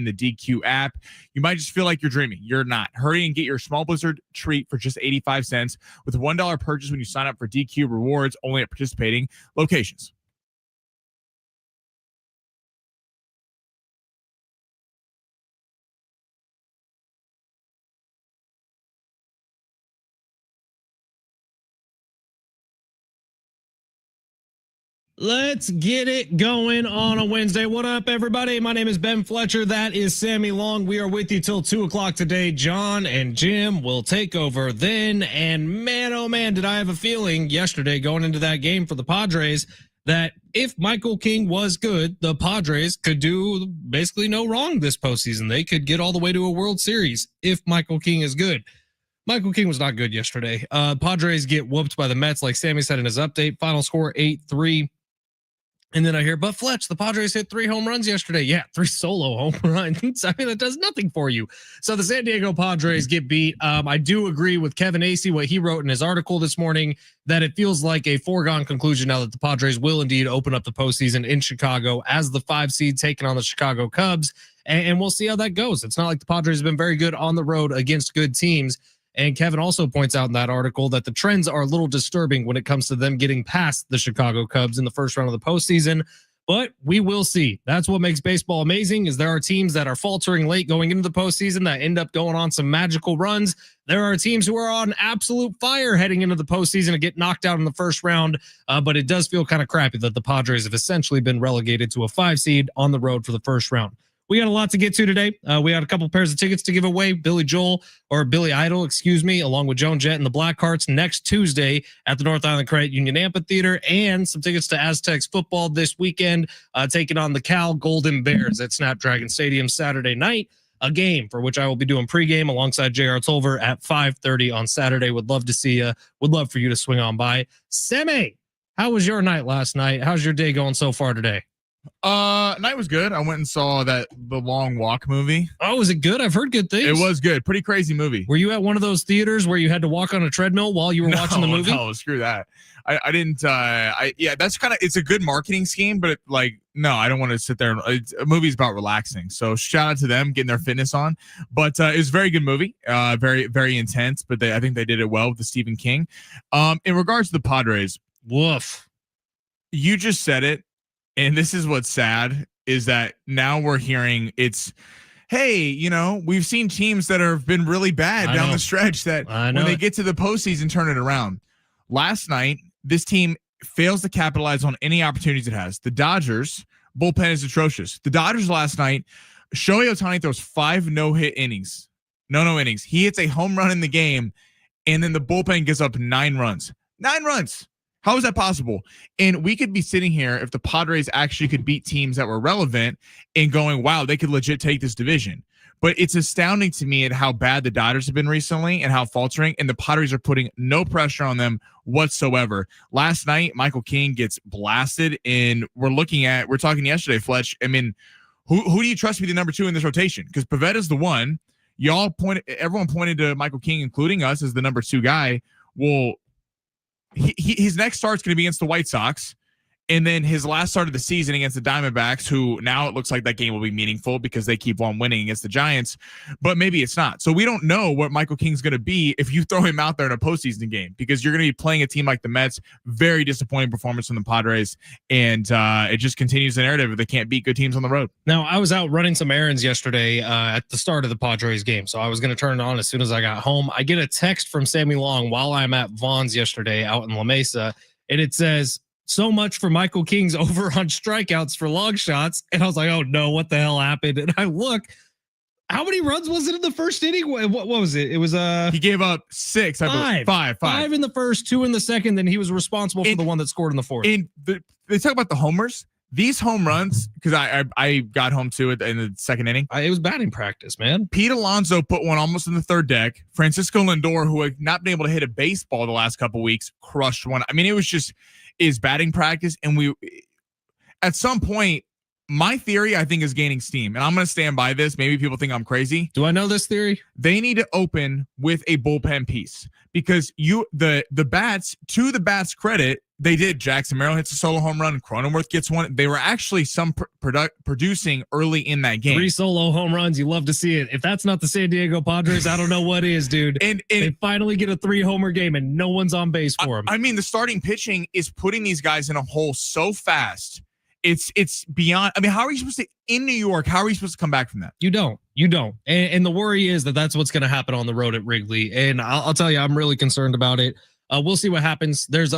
the DQ app. You might just feel like you're dreaming. You're not. Hurry and get your small blizzard treat for just 85 cents with a $1 purchase when you sign up for DQ rewards only at participating locations. Let's get it going on a Wednesday. What up, everybody? My name is Ben Fletcher. That is Sammy Long. We are with you till 2 o'clock today. John and Jim will take over then. And man, oh man, did I have a feeling yesterday going into that game for the Padres that if Michael King was good, the Padres could do basically no wrong this postseason. They could get all the way to a World Series if Michael King is good. Michael King was not good yesterday. Padres get whooped by the Mets, like Sammy said in his update. Final score 8-3. And then I hear, but Fletch, the Padres hit 3 home runs yesterday. Yeah, 3 solo home runs. I mean, that does nothing for you. So the San Diego Padres get beat. I do agree with Kevin Acee, what he wrote in his article this morning, that it feels like a foregone conclusion now that the Padres will indeed open up the postseason in Chicago as the 5 seed taking on the Chicago Cubs. And we'll see how that goes. It's not like the Padres have been very good on the road against good teams. And Kevin also points out in that article that the trends are a little disturbing when it comes to them getting past the Chicago Cubs in the first round of the postseason. But we will see. That's what makes baseball amazing, is there are teams that are faltering late going into the postseason that end up going on some magical runs. There are teams who are on absolute fire heading into the postseason and get knocked out in the first round. But it does feel kind of crappy that the Padres have essentially been relegated to a 5 seed on the road for the first round. We got a lot to get to today. We got a couple pairs of tickets to give away. Billy Idol, along with Joan Jett and the Blackhearts next Tuesday at the North Island Credit Union Amphitheater, and some tickets to Aztecs football this weekend, taking on the Cal Golden Bears at Snapdragon Stadium Saturday night. A game for which I will be doing pregame alongside J.R. Tolver at 5:30 on Saturday. Would love to see you. Would love for you to swing on by. Semi, how was your night last night? How's your day going so far today? Night was good. I went and saw The Long Walk movie. Oh, was it good? I've heard good things. It was good. Pretty crazy movie. Were you at one of those theaters where you had to walk on a treadmill while you were watching the movie? No, screw that. I didn't. That's it's a good marketing scheme, but no, I don't want to sit there. A movie's about relaxing. So shout out to them getting their fitness on. But it was a very good movie. Very, very intense. But I think they did it well with the Stephen King. In regards to the Padres, woof. You just said it. And this is what's sad, is that now we're hearing hey, we've seen teams that have been really bad down the stretch that when they get to the postseason, turn it around. Last night, this team fails to capitalize on any opportunities it has. The Dodgers bullpen is atrocious. The Dodgers last night, Shohei Ohtani throws 5 no-hit innings. No innings. He hits a home run in the game, and then the bullpen gives up 9 runs. 9 runs. How is that possible? And we could be sitting here if the Padres actually could beat teams that were relevant and going, wow, they could legit take this division. But it's astounding to me at how bad the Dodgers have been recently and how faltering, and the Padres are putting no pressure on them whatsoever. Last night, Michael King gets blasted, and we're talking yesterday, Fletch. I mean, who do you trust to be the number 2 in this rotation? Because Pavetta's the one. Everyone pointed to Michael King, including us, as the number 2 guy. Well, his next start's going to be against the White Sox, and then his last start of the season against the Diamondbacks, who now it looks like that game will be meaningful because they keep on winning against the Giants, but maybe it's not. So we don't know what Michael King's going to be if you throw him out there in a postseason game, because you're going to be playing a team like the Mets. Very disappointing performance from the Padres, and it just continues the narrative that they can't beat good teams on the road. Now, I was out running some errands yesterday at the start of the Padres game, so I was going to turn it on as soon as I got home. I get a text from Sammy Long while I'm at Vaughn's yesterday out in La Mesa, and it says, "So much for Michael King's over on strikeouts for long shots." And I was like, oh no, what the hell happened? And I look, how many runs was it in the first inning? What was it? It was he gave up 6, I believe. Five in the first, 2 in the second. Then he was responsible for the one that scored in the fourth. And they talk about the homers. These home runs, because I got home to it in the second inning. It was batting practice, man. Pete Alonso put one almost in the third deck. Francisco Lindor, who had not been able to hit a baseball the last couple of weeks, crushed one. I mean, it was just is batting practice. And at some point, my theory, I think, is gaining steam. And I'm going to stand by this. Maybe people think I'm crazy. Do I know this theory? They need to open with a bullpen piece, because the bats, to the bats' credit, They did. Jackson Merrill hits a solo home run. Cronenworth gets one. They were actually producing early in that game. 3 solo home runs. You love to see it. If that's not the San Diego Padres, I don't know what is, dude. And they finally get a 3-homer game and no one's on base for them. I mean, the starting pitching is putting these guys in a hole so fast. It's beyond. I mean, how are you supposed to, in New York, how are you supposed to come back from that? You don't. And the worry is that that's what's going to happen on the road at Wrigley. And I'll tell you, I'm really concerned about it. We'll see what happens. There's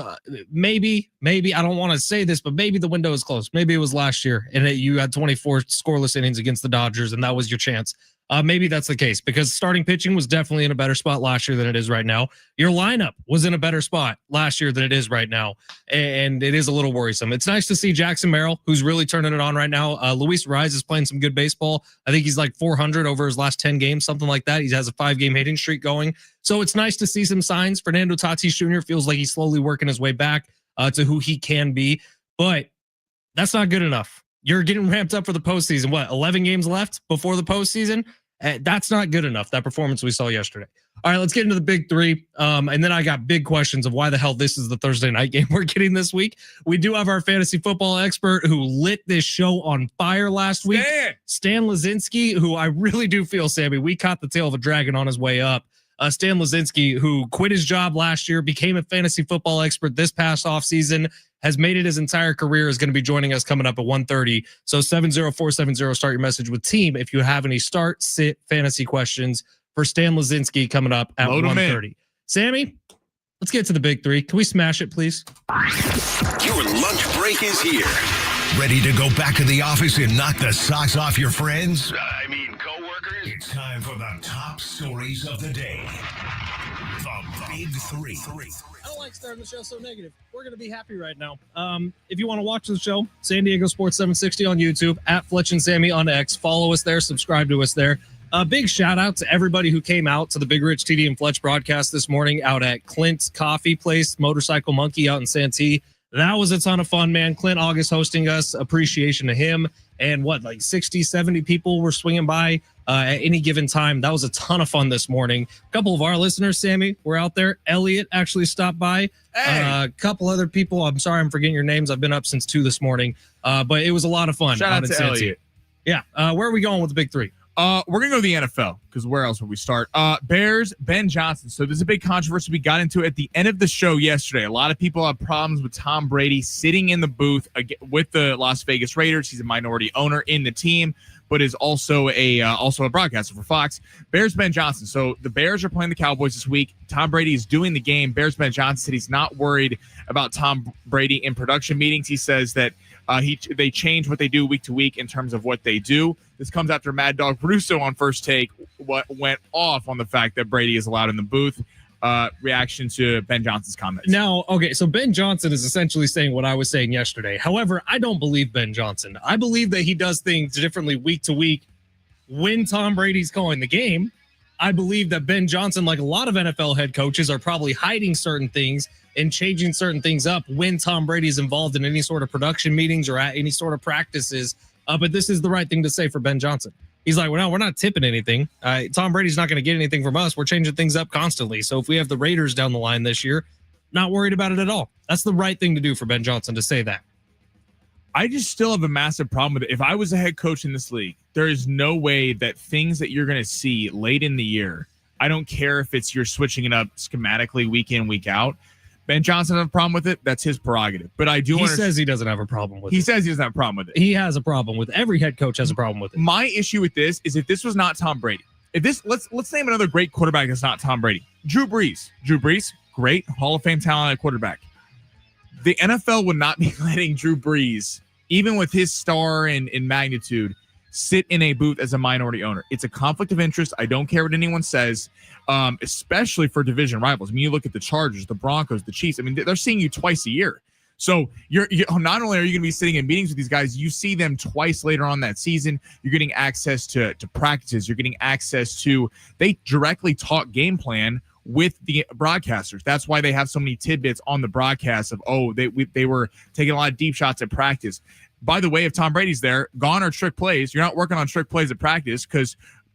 maybe, I don't want to say this, but maybe the window is closed. Maybe it was last year and you had 24 scoreless innings against the Dodgers and that was your chance. Maybe that's the case because starting pitching was definitely in a better spot last year than it is right now. Your lineup was in a better spot last year than it is right now. And it is a little worrisome. It's nice to see Jackson Merrill, who's really turning it on right now. Luis Rise is playing some good baseball. I think he's like 400 over his last 10 games, something like that. He has a 5-game hitting streak going. So it's nice to see some signs. Fernando Tatis Jr. feels like he's slowly working his way back to who he can be. But that's not good enough. You're getting ramped up for the postseason. What, 11 games left before the postseason? That's not good enough, that performance we saw yesterday. All right, let's get into the big three. And then I got big questions of why the hell this is the Thursday night game we're getting this week. We do have our fantasy football expert who lit this show on fire last week. Stan Lazinski, who I really do feel, Sammy, we caught the tail of a dragon on his way up. Stan Lazinski, who quit his job last year, became a fantasy football expert this past offseason, has made it his entire career, is going to be joining us coming up at 1:30. So 70470, start your message with team if you have any start, sit, fantasy questions for Stan Lazinski coming up at 1:30. Sammy, let's get to the big three. Can we smash it, please? Your lunch break is here. Ready to go back to the office and knock the socks off your friends? Coworkers? It's time for the top stories of the day. The Big Three. I don't like starting the show so negative. We're going to be happy right now. If you want to watch the show, San Diego Sports 760 on YouTube, at Fletch and Sammy on X. Follow us there. Subscribe to us there. A big shout out to everybody who came out to the Big Rich TD and Fletch broadcast this morning out at Clint's Coffee Place, Motorcycle Monkey out in Santee. That was a ton of fun, man. Clint August hosting us. Appreciation to him. And like 60, 70 people were swinging by at any given time. That was a ton of fun this morning. A couple of our listeners, Sammy, were out there. Elliot actually stopped by. A couple other people. I'm sorry, I'm forgetting your names. I've been up since 2 this morning. But it was a lot of fun. Shout out to Elliot. Yeah. Where are we going with the big three? We're going to go to the NFL because where else would we start? Bears, Ben Johnson. So there's a big controversy we got into at the end of the show yesterday. A lot of people have problems with Tom Brady sitting in the booth with the Las Vegas Raiders. He's a minority owner in the team, but is also a broadcaster for Fox. Bears, Ben Johnson. So the Bears are playing the Cowboys this week. Tom Brady is doing the game. Bears, Ben Johnson said he's not worried about Tom Brady in production meetings. He says that they change what they do week to week in terms of what they do. This comes after Mad Dog Russo on First Take went off on the fact that Brady is allowed in the booth. Reaction to Ben Johnson's comments. Now, okay, so Ben Johnson is essentially saying what I was saying yesterday. However, I don't believe Ben Johnson. I believe that he does things differently week to week when Tom Brady's calling the game. I believe that Ben Johnson, like a lot of NFL head coaches, are probably hiding certain things and changing certain things up when Tom Brady is involved in any sort of production meetings or at any sort of practices. But this is the right thing to say for Ben Johnson. He's like, well, no, we're not tipping anything. Tom Brady's not going to get anything from us. We're changing things up constantly. So if we have the Raiders down the line this year, not worried about it at all. That's the right thing to do for Ben Johnson to say that. I just still have a massive problem with it. If I was a head coach in this league, there is no way that things that you're going to see late in the year, I don't care if it's you're switching it up schematically week in, week out. Ben Johnson has a problem with it. That's his prerogative. But I do. He says he doesn't have a problem with it. He says he doesn't have a problem with it. He has a problem with it. Every head coach has a problem with it. My issue with this is if this was not Tom Brady. If this let's name another great quarterback that's not Tom Brady. Drew Brees. Drew Brees, great Hall of Fame talent at quarterback. The NFL would not be letting Drew Brees, even with his star and magnitude, sit in a booth as a minority owner. It's a conflict of interest. I don't care what anyone says, especially for division rivals. I mean, you look at the Chargers, the Broncos, the Chiefs. I mean, they're seeing you twice a year. So you're not only are you going to be sitting in meetings with these guys, you see them twice later on that season. You're getting access to practices. You're getting access to, they directly talk game plan with the broadcasters. That's why they have so many tidbits on the broadcast of, they were taking a lot of deep shots at practice. By the way, if Tom Brady's there, gone are trick plays. You're not working on trick plays at practice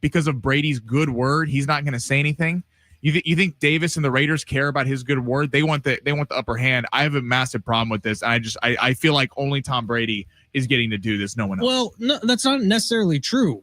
because of Brady's good word, he's not going to say anything. You think Davis and the Raiders care about his good word? They want the upper hand. I have a massive problem with this. I feel like only Tom Brady is getting to do this. No one else. Well, no, that's not necessarily true.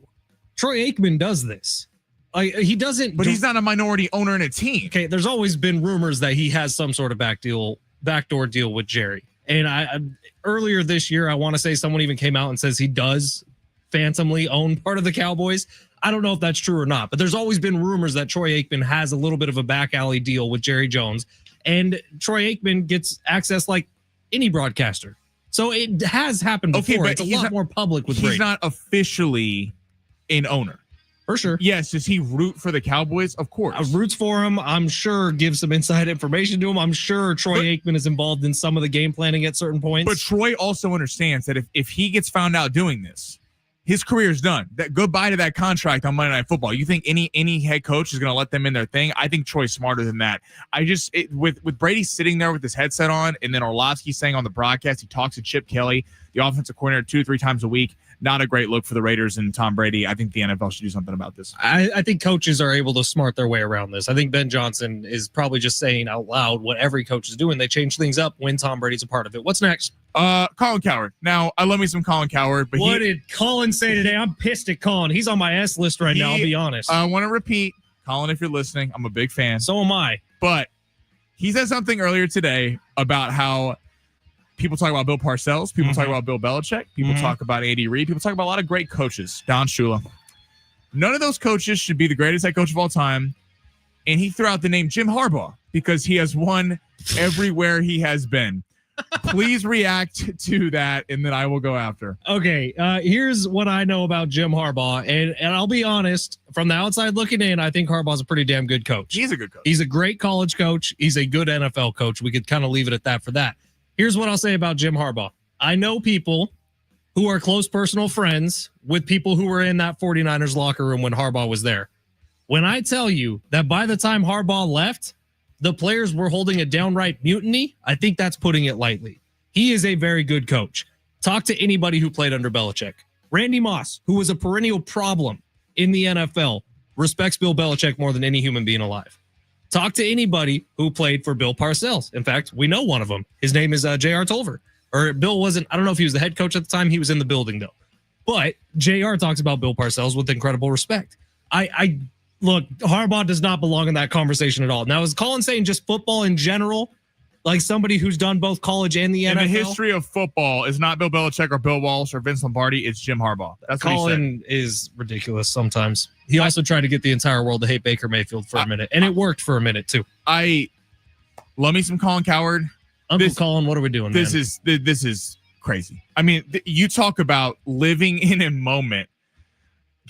Troy Aikman does this. He doesn't, but he's not a minority owner in a team. Okay, there's always been rumors that he has some sort of backdoor deal with Jerry. And I earlier this year, I want to say someone even came out and says he does phantomly own part of the Cowboys. I don't know if that's true or not, but there's always been rumors that Troy Aikman has a little bit of a back alley deal with Jerry Jones, and Troy Aikman gets access like any broadcaster. So it has happened before. Okay, but it's a lot more public with Brady. He's not officially an owner. For sure. Yes. Does he root for the Cowboys? Of course. Roots for him. I'm sure gives some inside information to him. I'm sure Troy Aikman is involved in some of the game planning at certain points. But Troy also understands that if he gets found out doing this, his career is done. That goodbye to that contract on Monday Night Football. You think any head coach is going to let them in their thing? I think Troy's smarter than that. With Brady sitting there with his headset on, and then Orlovsky saying on the broadcast, he talks to Chip Kelly, the offensive coordinator, 2-3 times a week. Not a great look for the Raiders and Tom Brady. I think the NFL should do something about this. I think coaches are able to smart their way around this. I think Ben Johnson is probably just saying out loud what every coach is doing. They change things up when Tom Brady's a part of it. What's next? Colin Cowherd. Now, I love me some Colin Cowherd. But what did Colin say today? I'm pissed at Colin. He's on my S list right now, I'll be honest. I want to repeat, Colin, if you're listening, I'm a big fan. So am I. But he said something earlier today about how people talk about Bill Parcells. People talk about Bill Belichick. People talk about Andy Reid. People talk about a lot of great coaches. Don Shula. None of those coaches should be the greatest head coach of all time. And he threw out the name Jim Harbaugh because he has won everywhere he has been. Please react to that, and then I will go after. Okay, here's what I know about Jim Harbaugh, and I'll be honest, from the outside looking in, I think Harbaugh's a pretty damn good coach. He's a good coach. He's a great college coach. He's a good NFL coach. We could kind of leave it at that for that. Here's what I'll say about Jim Harbaugh. I know people who are close personal friends with people who were in that 49ers locker room when Harbaugh was there. When I tell you that by the time Harbaugh left, the players were holding a downright mutiny, I think that's putting it lightly. He is a very good coach. Talk to anybody who played under Belichick. Randy Moss, who was a perennial problem in the NFL, respects Bill Belichick more than any human being alive. Talk to anybody who played for Bill Parcells. In fact, we know one of them. His name is J.R. Tolver. Or Bill wasn't, I don't know if he was the head coach at the time. He was in the building, though. But J.R. talks about Bill Parcells with incredible respect. Look, Harbaugh does not belong in that conversation at all. Now, is Colin saying just football in general? Like somebody who's done both college and the NFL? In the history of football, is not Bill Belichick or Bill Walsh or Vince Lombardi. It's Jim Harbaugh. That's Colin is ridiculous sometimes. He also tried to get the entire world to hate Baker Mayfield for a minute, and it worked for a minute, too. I love me some Colin Cowherd. Colin, what are we doing, This is crazy. I mean, you talk about living in a moment.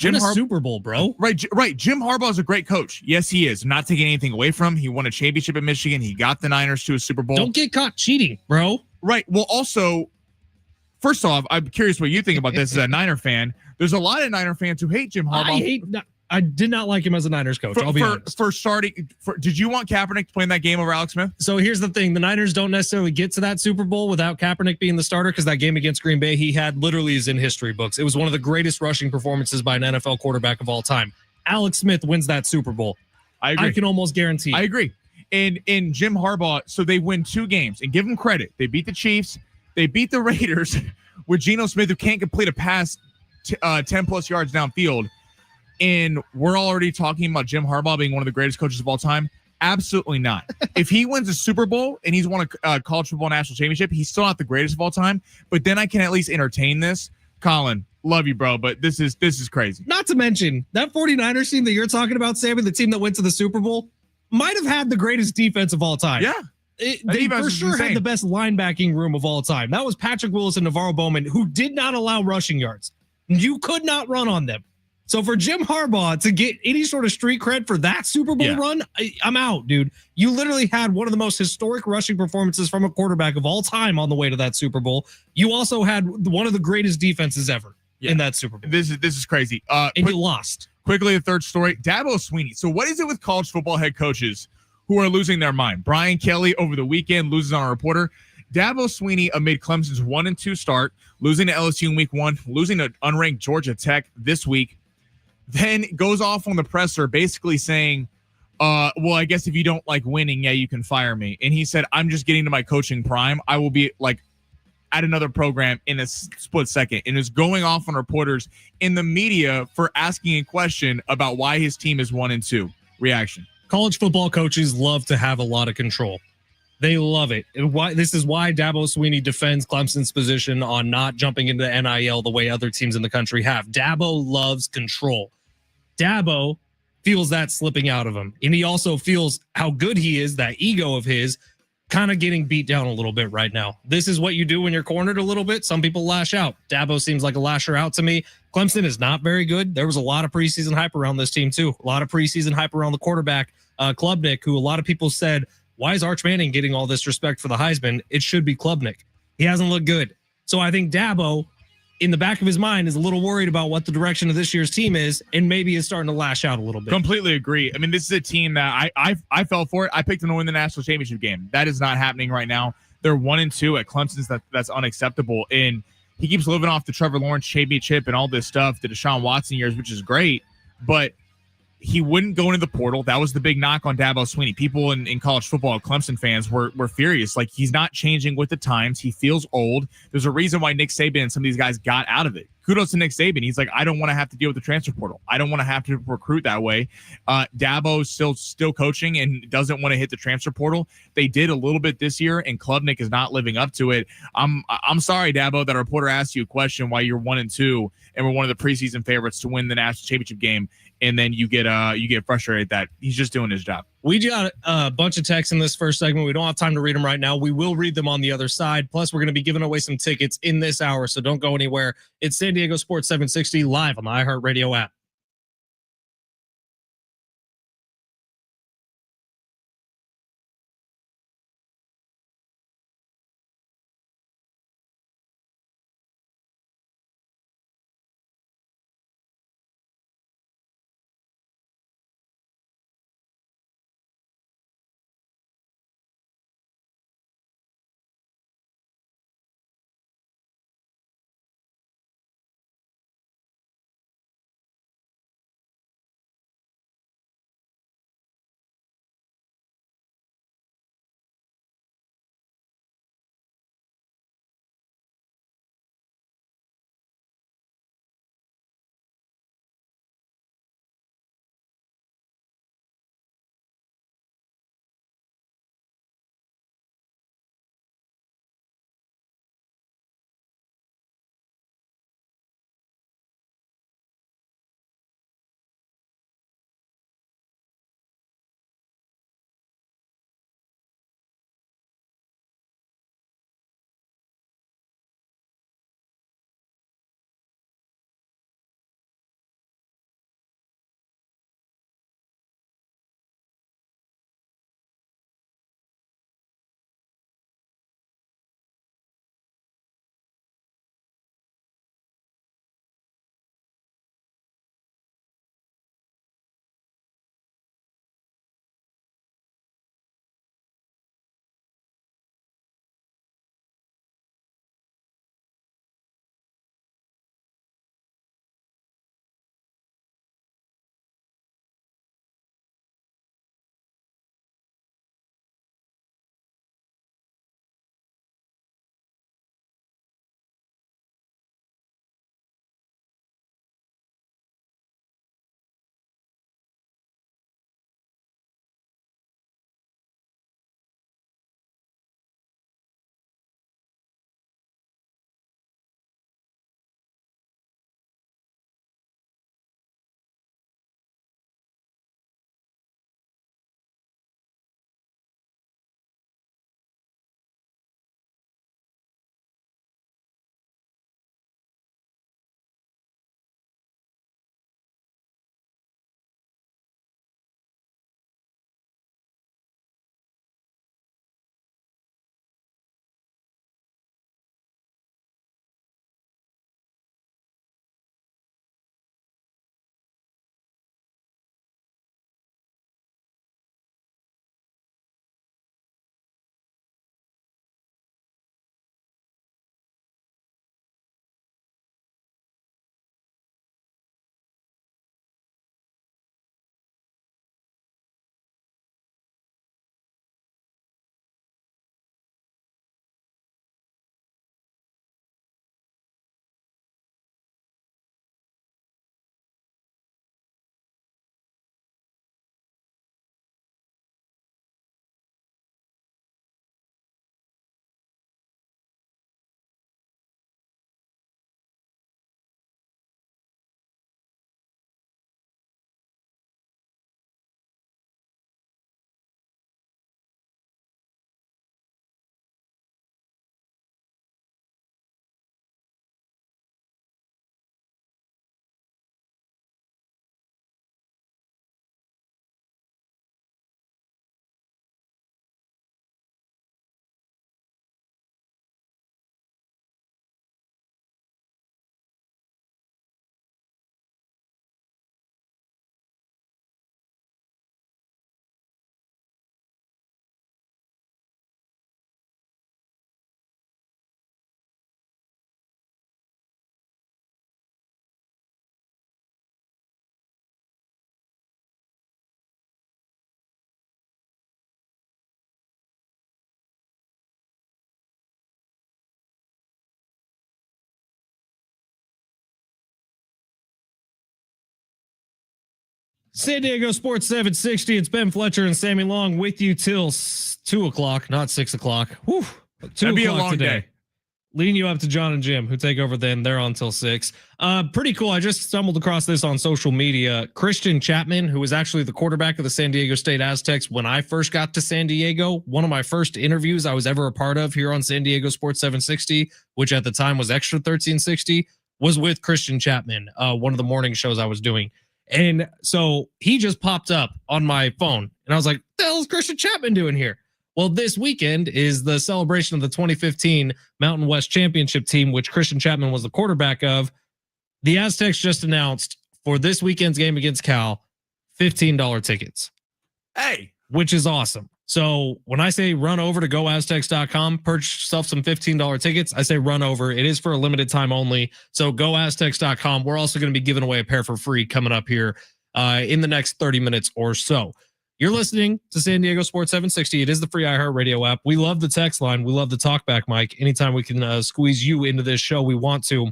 Win a Super Bowl, bro. Right. Jim Harbaugh is a great coach. Yes, he is. I'm not taking anything away from him. He won a championship at Michigan. He got the Niners to a Super Bowl. Don't get caught cheating, bro. Right. Well, also, first off, I'm curious what you think about this as a Niner fan. There's a lot of Niner fans who hate Jim Harbaugh. I did not like him as a Niners coach. I'll be honest. Did you want Kaepernick to play in that game over Alex Smith? So here's the thing. The Niners don't necessarily get to that Super Bowl without Kaepernick being the starter because that game against Green Bay, he had literally is in history books. It was one of the greatest rushing performances by an NFL quarterback of all time. Alex Smith wins that Super Bowl. I agree. I can almost guarantee. I agree. And Jim Harbaugh, so they win 2 games. And give them credit. They beat the Chiefs. They beat the Raiders with Geno Smith, who can't complete a pass 10-plus yards downfield. And we're already talking about Jim Harbaugh being one of the greatest coaches of all time. Absolutely not. If he wins a Super Bowl and he's won a college football national championship, he's still not the greatest of all time. But then I can at least entertain this. Colin, love you, bro, but this is crazy. Not to mention, that 49ers team that you're talking about, Sammy, the team that went to the Super Bowl, might have had the greatest defense of all time. Yeah. They for sure had the best linebacking room of all time. That was Patrick Willis and Navarro Bowman, who did not allow rushing yards. You could not run on them. So for Jim Harbaugh to get any sort of street cred for that Super Bowl run, I'm out, dude. You literally had one of the most historic rushing performances from a quarterback of all time on the way to that Super Bowl. You also had one of the greatest defenses ever in that Super Bowl. This is crazy. And you lost. Quickly, the third story, Dabo Swinney. So what is it with college football head coaches who are losing their mind? Brian Kelly over the weekend loses on a reporter. Dabo Swinney amid Clemson's 1-2 start, losing to LSU in week 1, losing to unranked Georgia Tech this week. Then goes off on the presser basically saying, well, I guess if you don't like winning, yeah, you can fire me. And he said, I'm just getting to my coaching prime. I will be like at another program in a split second, and is going off on reporters in the media for asking a question about why his team is 1-2. Reaction. College football coaches love to have a lot of control. They love it. This is why Dabo Swinney defends Clemson's position on not jumping into NIL the way other teams in the country have. Dabo loves control. Dabo feels that slipping out of him. And he also feels how good he is, that ego of his, kind of getting beat down a little bit right now. This is what you do when you're cornered a little bit. Some people lash out. Dabo seems like a lasher out to me. Clemson is not very good. There was a lot of preseason hype around this team too. A lot of preseason hype around the quarterback, Klubnik, who a lot of people said, why is Arch Manning getting all this respect for the Heisman? It should be Klubnik. He hasn't looked good. So I think Dabo, in the back of his mind, is a little worried about what the direction of this year's team is, and maybe is starting to lash out a little bit. Completely agree. I mean, this is a team that I fell for it. I picked them to win the national championship game. That is not happening right now. They're 1-2 at Clemson's. That's unacceptable. And he keeps living off the Trevor Lawrence championship and all this stuff, the Deshaun Watson years, which is great. But he wouldn't go into the portal. That was the big knock on Dabo Swinney. People in college football, Clemson fans, were furious. Like, he's not changing with the times. He feels old. There's a reason why Nick Saban and some of these guys got out of it. Kudos to Nick Saban. He's like, I don't want to have to deal with the transfer portal. I don't want to have to recruit that way. Dabo's still coaching and doesn't want to hit the transfer portal. They did a little bit this year, and Klubnik is not living up to it. I'm sorry, Dabo, that a reporter asked you a question why you're 1-2 and we're one of the preseason favorites to win the national championship game, and then you get frustrated that he's just doing his job. We got a bunch of texts in this first segment. We don't have time to read them right now. We will read them on the other side. Plus, we're going to be giving away some tickets in this hour, so don't go anywhere. It's San Diego Sports 760 live on the iHeartRadio app. San Diego Sports 760. It's Ben Fletcher and Sammy Long with you till 2 o'clock, not 6 o'clock. Whew. 2 That'd be a o'clock long today. day. Leading you up to John and Jim, who take over then. They're on till 6. Pretty cool. I just stumbled across this on social media. Christian Chapman, who was actually the quarterback of the San Diego State Aztecs when I first got to San Diego, one of my first interviews I was ever a part of here on San Diego Sports 760, which at the time was Extra 1360, was with Christian Chapman, one of the morning shows I was doing. And so he just popped up on my phone and I was like, what the hell is Christian Chapman doing here? Well, this weekend is the celebration of the 2015 Mountain West Championship team, which Christian Chapman was the quarterback of. The Aztecs just announced for this weekend's game against Cal, $15 tickets. Hey, which is awesome. So when I say run over to goaztecs.com, purchase yourself some $15 tickets, I say run over. It is for a limited time only. So goaztecs.com. We're also going to be giving away a pair for free coming up here in the next 30 minutes or so. You're listening to San Diego Sports 760. It is the free iHeartRadio app. We love the text line. We love the talkback mic. Anytime we can squeeze you into this show, we want to.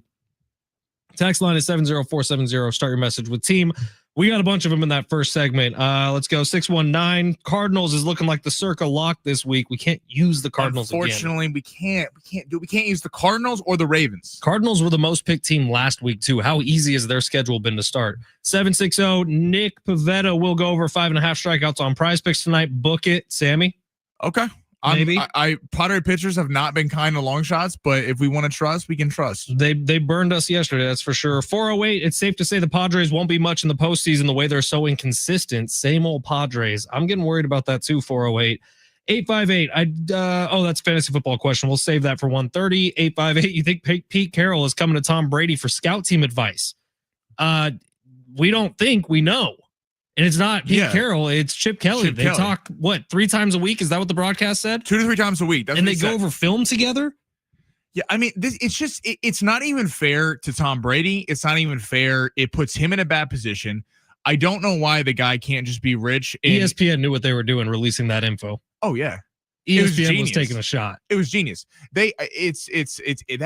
Text line is 70470. Start your message with team. We got a bunch of them in that first segment. Let's go. 619. Cardinals is looking like the circa lock this week. We can't use the Cardinals. Unfortunately, we can't use the Cardinals or the Ravens. Cardinals were the most picked team last week, too. How easy has their schedule been to start? 760. Nick Pavetta will go over 5.5 strikeouts on Prize Picks tonight. Book it. Sammy? Okay. Maybe. Pottery pitchers have not been kind to long shots, but if we want to trust, we can trust. They burned us yesterday, that's for sure. 408, it's safe to say the Padres won't be much in the postseason the way they're so inconsistent. Same old Padres. I'm getting worried about that too, 408. 858, that's a fantasy football question. We'll save that for 1:30. 858, you think Pete Carroll is coming to Tom Brady for scout team advice? We don't think, we know. And it's not Pete Carroll, it's Chip Kelly. They talk, 3 times a week? Is that what the broadcast said? 2 to 3 times a week. That's and they go over film together? Yeah, I mean, it's not even fair to Tom Brady. It's not even fair. It puts him in a bad position. I don't know why the guy can't just be rich. ESPN knew what they were doing, releasing that info. Oh, yeah. ESPN was taking a shot. It was genius. That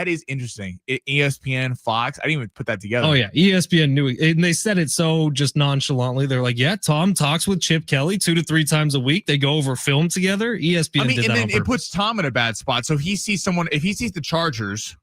is interesting. ESPN, Fox. I didn't even put that together. Oh yeah, ESPN knew it, and they said it so just nonchalantly. They're like, "Yeah, Tom talks with Chip Kelly 2 to 3 times a week. They go over film together." ESPN. Did that and then it puts Tom in a bad spot. So he sees someone. If he sees the Chargers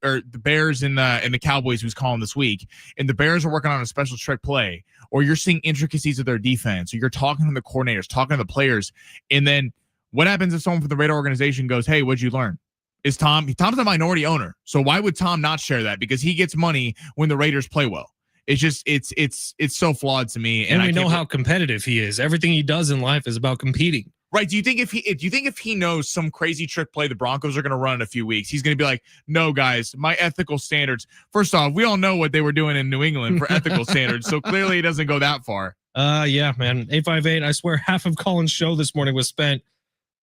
or the Bears and the Cowboys, who's calling this week, and the Bears are working on a special trick play, or you're seeing intricacies of their defense, or you're talking to the coordinators, talking to the players, and then. What happens if someone from the Radar organization goes, "Hey, what'd you learn?" Tom's a minority owner. So why would Tom not share that? Because he gets money when the Raiders play well. It's just, it's so flawed to me. And we know how competitive he is. Everything he does in life is about competing. Right. Do you think if he knows some crazy trick play the Broncos are going to run in a few weeks, he's going to be like, "No, guys, my ethical standards." First off, we all know what they were doing in New England for ethical standards. So clearly it doesn't go that far. Yeah, man. 858. I swear half of Colin's show this morning was spent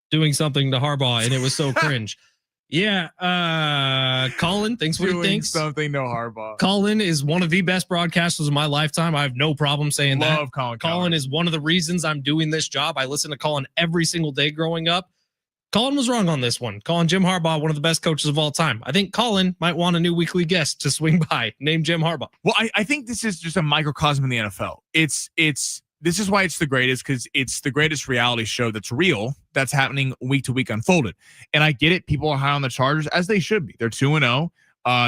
doing something to Harbaugh, and it was so cringe. Yeah, Colin thinks what he thinks. Something to Harbaugh. Colin is one of the best broadcasters of my lifetime. I have no problem saying that. Love Colin. Colin is one of the reasons I'm doing this job. I listen to Colin every single day growing up. Colin was wrong on this one. Calling Jim Harbaugh one of the best coaches of all time. I think Colin might want a new weekly guest to swing by named Jim Harbaugh. Well, I think this is just a microcosm in the NFL. This is why it's the greatest, because it's the greatest reality show that's real, that's happening week to week unfolded. And I get it. People are high on the Chargers, as they should be. They're 2-0.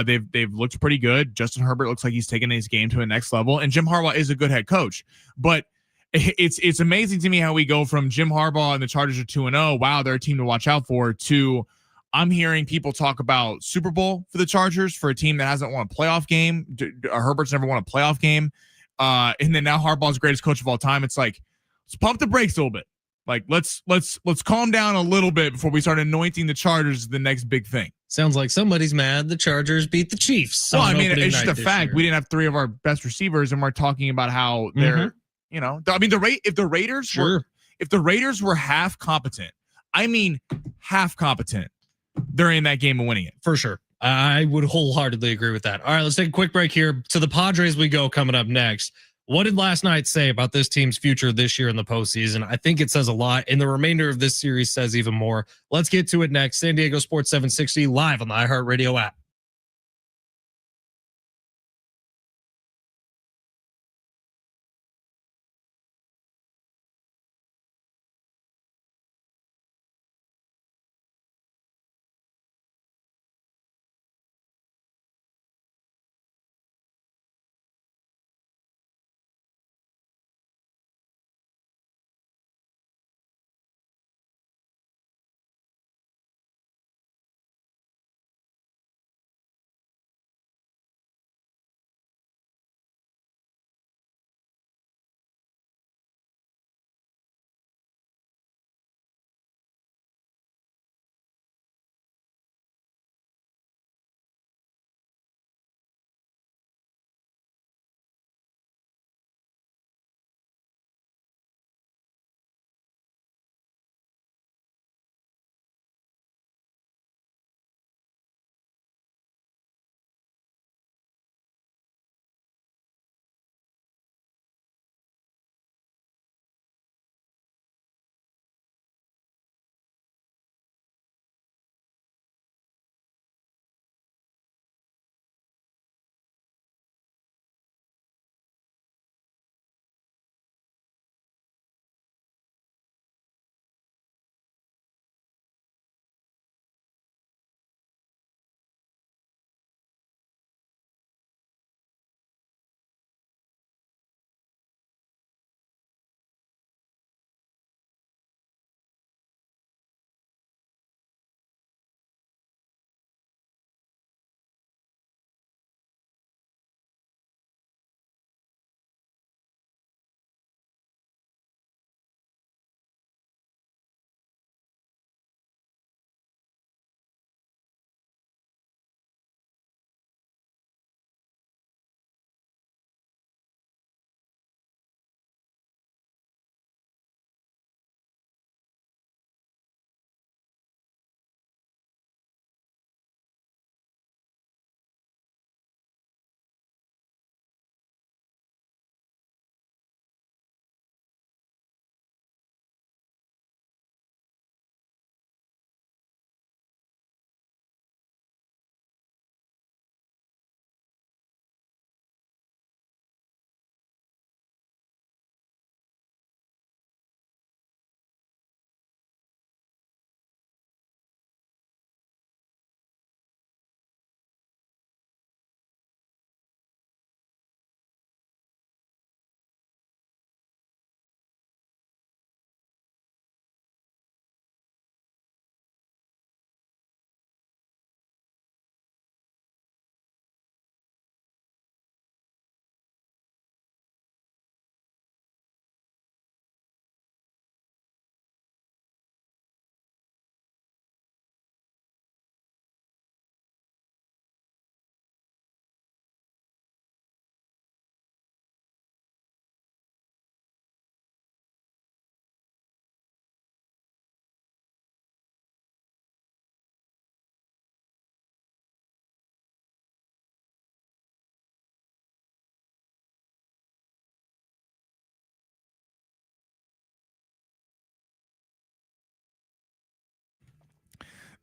They've looked pretty good. Justin Herbert looks like he's taking his game to a next level. And Jim Harbaugh is a good head coach. But it's amazing to me how we go from Jim Harbaugh and the Chargers are 2-0. Wow, they're a team to watch out for, to I'm hearing people talk about Super Bowl for the Chargers, for a team that hasn't won a playoff game. Herbert's never won a playoff game. And then now Harbaugh's greatest coach of all time. It's like, let's pump the brakes a little bit. Like, let's calm down a little bit before we start anointing the Chargers as the next big thing. Sounds like somebody's mad the Chargers beat the Chiefs. Well, I mean, it's just a fact. Year. We didn't have 3 of our best receivers, and we're talking about how they're, I mean, if the Raiders were half competent, they're in that game and winning it. For sure. I would wholeheartedly agree with that. All right, let's take a quick break here. To the Padres we go, coming up next. What did last night say about this team's future this year in the postseason? I think it says a lot, and the remainder of this series says even more. Let's get to it next. San Diego Sports 760 live on the iHeartRadio app.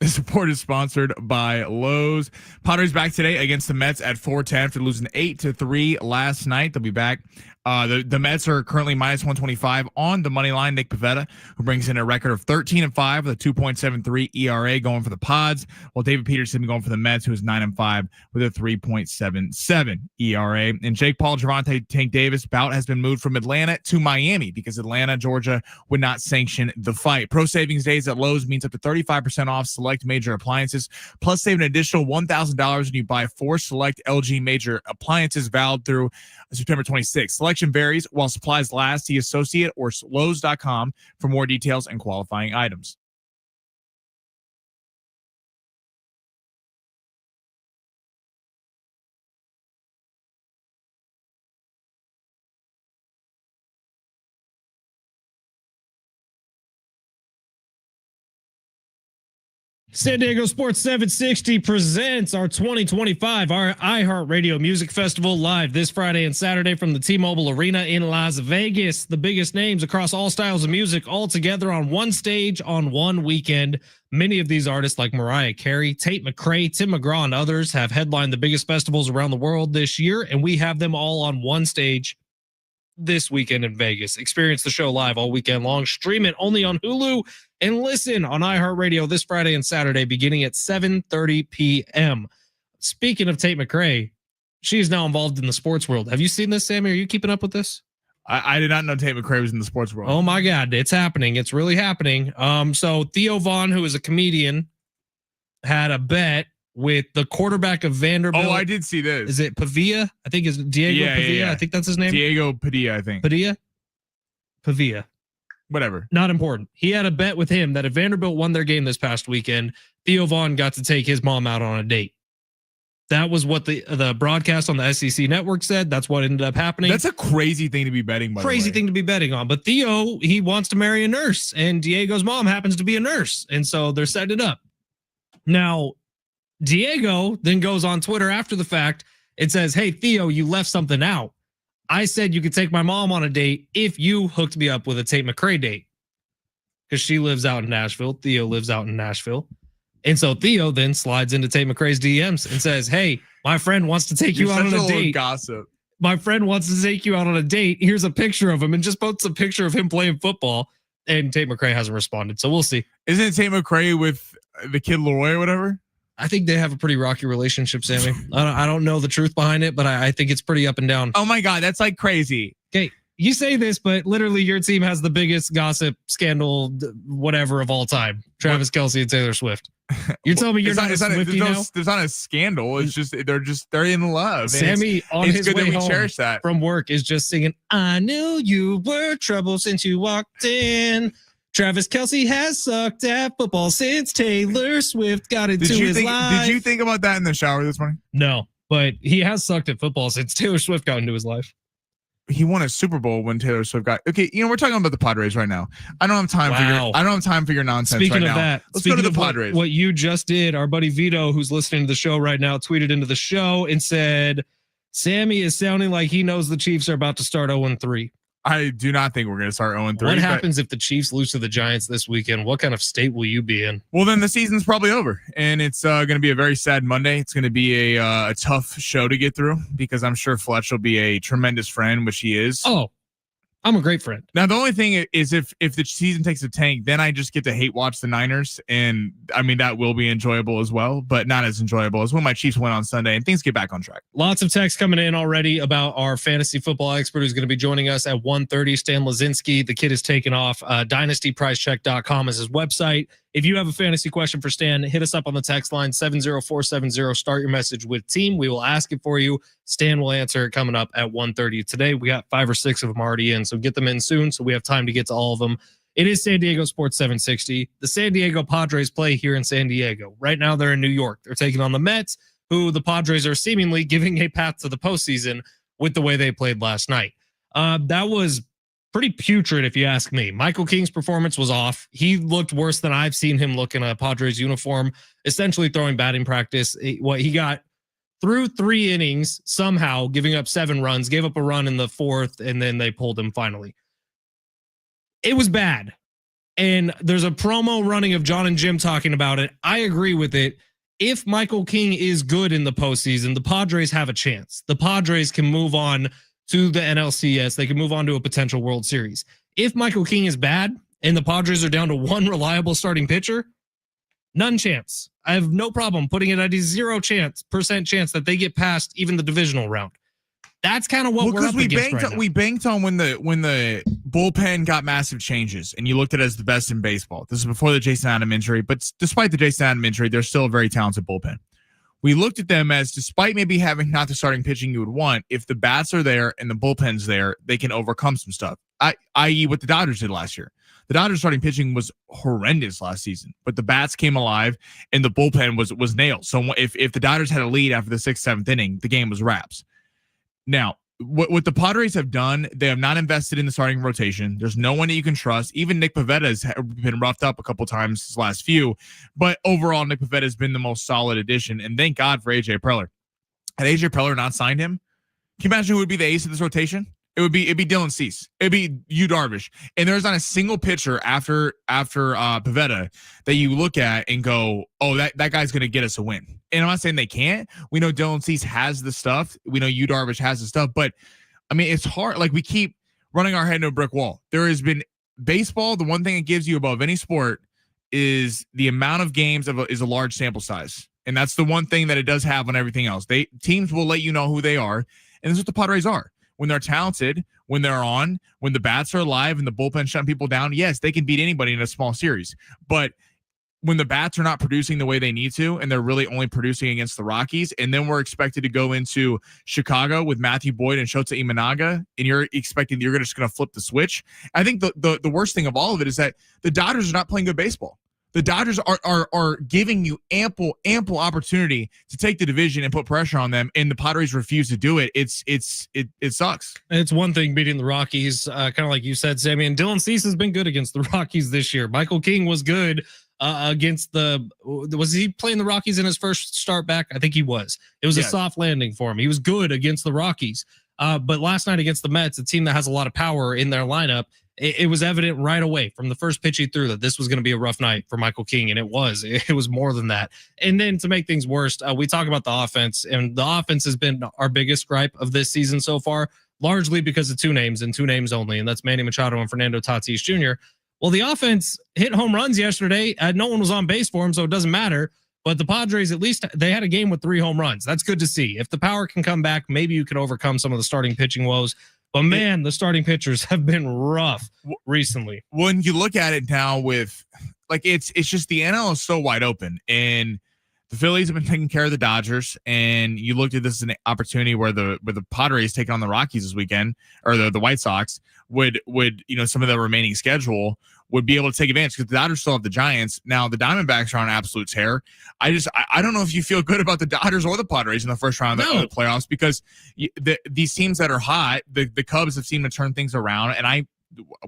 The support is sponsored by Lowe's. Padres back today against the Mets at 4:10 after losing 8-3 last night. They'll be back. The Mets are currently minus 125 on the money line. Nick Pivetta, who brings in a record of 13-5 with a 2.73 ERA, going for the Pods, while David Peterson going for the Mets, who is 9-5 with a 3.77 ERA. And Jake Paul, Javante Tank Davis bout has been moved from Atlanta to Miami because Atlanta, Georgia would not sanction the fight. Pro Savings Days at Lowe's means up to 35% off select major appliances, plus save an additional $1,000 when you buy 4 select LG major appliances valid through September 26th. Selection varies while supplies last. See associate or Lowe's.com for more details and qualifying items. San Diego Sports 760 presents our 2025 our iHeartRadio Music Festival live this Friday and Saturday from the T-Mobile Arena in Las Vegas. The biggest names across all styles of music all together on one stage on one weekend. Many of these artists like Mariah Carey, Tate McRae, Tim McGraw, and others have headlined the biggest festivals around the world this year, and we have them all on one stage this weekend in Vegas. Experience the show live all weekend long. Stream it only on Hulu and listen on iHeartRadio this Friday and Saturday beginning at 7:30 p.m. Speaking of Tate McRae, she is now involved in the sports world. Have you seen this, Sammy? Are you keeping up with this? I did not know Tate McRae was in the sports world. Oh my God, it's happening. It's really happening. So Theo Vaughn, who is a comedian, had a bet with the quarterback of Vanderbilt. Oh, I did see this. Is it Pavia? I think it's Diego Pavia. Yeah. I think that's his name. Diego Padilla, I think. Pavia. Whatever. Not important. He had a bet with him that if Vanderbilt won their game this past weekend, Theo Vaughn got to take his mom out on a date. That was what the broadcast on the SEC network said. That's what ended up happening. That's a crazy thing to be betting, by Crazy thing to be betting on. But Theo, he wants to marry a nurse, and Diego's mom happens to be a nurse. And so they're setting it up. Now, Diego then goes on Twitter after the fact and says, "Hey, Theo, you left something out. I said you could take my mom on a date if you hooked me up with a Tate McRae date." Because she lives out in Nashville. Theo lives out in Nashville. And so Theo then slides into Tate McRae's DMs and says, "Hey, my friend wants to take you out on a date. Gossip. My friend wants to take you out on a date. Here's a picture of him," and just posts a picture of him playing football. And Tate McRae hasn't responded. So we'll see. Isn't Tate McRae with the kid Leroy or whatever? I think they have a pretty rocky relationship, Sammy. I don't know the truth behind it, but I think it's pretty up and down. Oh my God, that's like crazy. Okay, you say this, but literally your team has the biggest gossip scandal, whatever of all time. Travis Kelce and Taylor Swift. You're telling me you're not a Swiftie now? There's not a scandal. It's just they're in love. Sammy on his way home cherish that. From work is just singing, "I knew you were trouble since you walked in." Travis Kelce has sucked at football since Taylor Swift got into his life. Did you think about that in the shower this morning? No, but he has sucked at football since Taylor Swift got into his life. He won a Super Bowl when Taylor Swift got. Okay, we're talking about the Padres right now. I don't have time for your nonsense. Speaking right of now. that, let's go to the Padres. What you just did, our buddy Vito, who's listening to the show right now, tweeted into the show and said, "Sammy is sounding like he knows the Chiefs are about to start 0-3." I do not think we're going to start 0-3. What happens if the Chiefs lose to the Giants this weekend? What kind of state will you be in? Well, then the season's probably over, and it's going to be a very sad Monday. It's going to be a tough show to get through because I'm sure Fletch will be a tremendous friend, which he is. Oh, I'm a great friend. Now, the only thing is if the season takes a tank, then I just get to hate watch the Niners. And I mean, that will be enjoyable as well, but not as enjoyable as when my Chiefs win on Sunday and things get back on track. Lots of texts coming in already about our fantasy football expert who's going to be joining us at 1:30, Stan Lazinski. The kid is taken off. DynastyPriceCheck.com is his website. If you have a fantasy question for Stan, hit us up on the text line 70470. Start your message with team. We will ask it for you. Stan will answer it coming up at 1:30 today. We got 5 or 6 of them already in, so get them in soon so we have time to get to all of them. It is San Diego Sports 760. The San Diego Padres play here in San Diego. Right now they're in New York. They're taking on the Mets, who the Padres are seemingly giving a path to the postseason with the way they played last night. That was pretty putrid, if you ask me. Michael King's performance was off. He looked worse than I've seen him look in a Padres uniform, essentially throwing batting practice. He got through 3 innings, somehow giving up 7 runs, gave up a run in the 4th, and then they pulled him finally. It was bad. And there's a promo running of John and Jim talking about it. I agree with it. If Michael King is good in the postseason, the Padres have a chance. The Padres can move on to the NLCS. They can move on to a potential World Series. If Michael King is bad and the Padres are down to one reliable starting pitcher, none chance. I have no problem putting it at a 0% chance that they get past even the divisional round. That's kind of what we're up against right now. We banked on when the bullpen got massive changes, and you looked at it as the best in baseball. This is before the Jason Adam injury, but despite the Jason Adam injury, they're still a very talented bullpen. We looked at them as, despite maybe having not the starting pitching you would want, if the bats are there and the bullpen's there, they can overcome some stuff. I.e., what the Dodgers did last year. The Dodgers starting pitching was horrendous last season, but the bats came alive and the bullpen was nailed. So if the Dodgers had a lead after the 6th, 7th inning, the game was wraps. Now, what the Padres have done, they have not invested in the starting rotation. There's no one that you can trust. Even Nick Pivetta has been roughed up a couple times this last few, but overall, Nick Pivetta has been the most solid addition, and thank God for AJ Preller. Had AJ Preller not signed him, can you imagine who would be the ace of this rotation? It'd be Dylan Cease. It'd be Yu Darvish. And there's not a single pitcher after Pivetta that you look at and go, oh, that guy's going to get us a win. And I'm not saying they can't. We know Dylan Cease has the stuff. We know Yu Darvish has the stuff. But, I mean, it's hard. Like, we keep running our head into a brick wall. There has been baseball. The one thing it gives you above any sport is the amount of games is a large sample size. And that's the one thing that it does have on everything else. Teams will let you know who they are. And this is what the Padres are. When they're talented, when they're on, when the bats are alive and the bullpen shutting people down, yes, they can beat anybody in a small series. But when the bats are not producing the way they need to, and they're really only producing against the Rockies, and then we're expected to go into Chicago with Matthew Boyd and Shota Imanaga, and you're expecting you're just going to flip the switch. I think the worst thing of all of it is that the Dodgers are not playing good baseball. The Dodgers are giving you ample opportunity to take the division and put pressure on them, and the Padres refuse to do it. It sucks. It's one thing beating the Rockies, kind of like you said, Sammy. And Dylan Cease has been good against the Rockies this year. Michael King was good against was he playing the Rockies in his first start back? I think he was. It was a soft landing for him. He was good against the Rockies. But last night against the Mets, a team that has a lot of power in their lineup, it was evident right away from the first pitch he threw that this was going to be a rough night for Michael King, and it was. It was more than that. And then to make things worse, we talk about the offense, and the offense has been our biggest gripe of this season so far, largely because of two names and two names only, and that's Manny Machado and Fernando Tatis Jr. Well, the offense hit home runs yesterday. No one was on base for him, so it doesn't matter. But the Padres, at least they had a game with 3 home runs. That's good to see. If the power can come back, maybe you can overcome some of the starting pitching woes. But man, the starting pitchers have been rough recently. When you look at it now with, like, it's just the NL is so wide open, and the Phillies have been taking care of the Dodgers, and you looked at this as an opportunity where the Padres taking on the Rockies this weekend, or the White Sox would some of the remaining schedule would be able to take advantage, because the Dodgers still have the Giants. Now the Diamondbacks are on absolute tear. I don't know if you feel good about the Dodgers or the Padres in the first round of the playoffs, because these teams that are hot, the Cubs have seemed to turn things around. And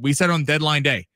we said on deadline day,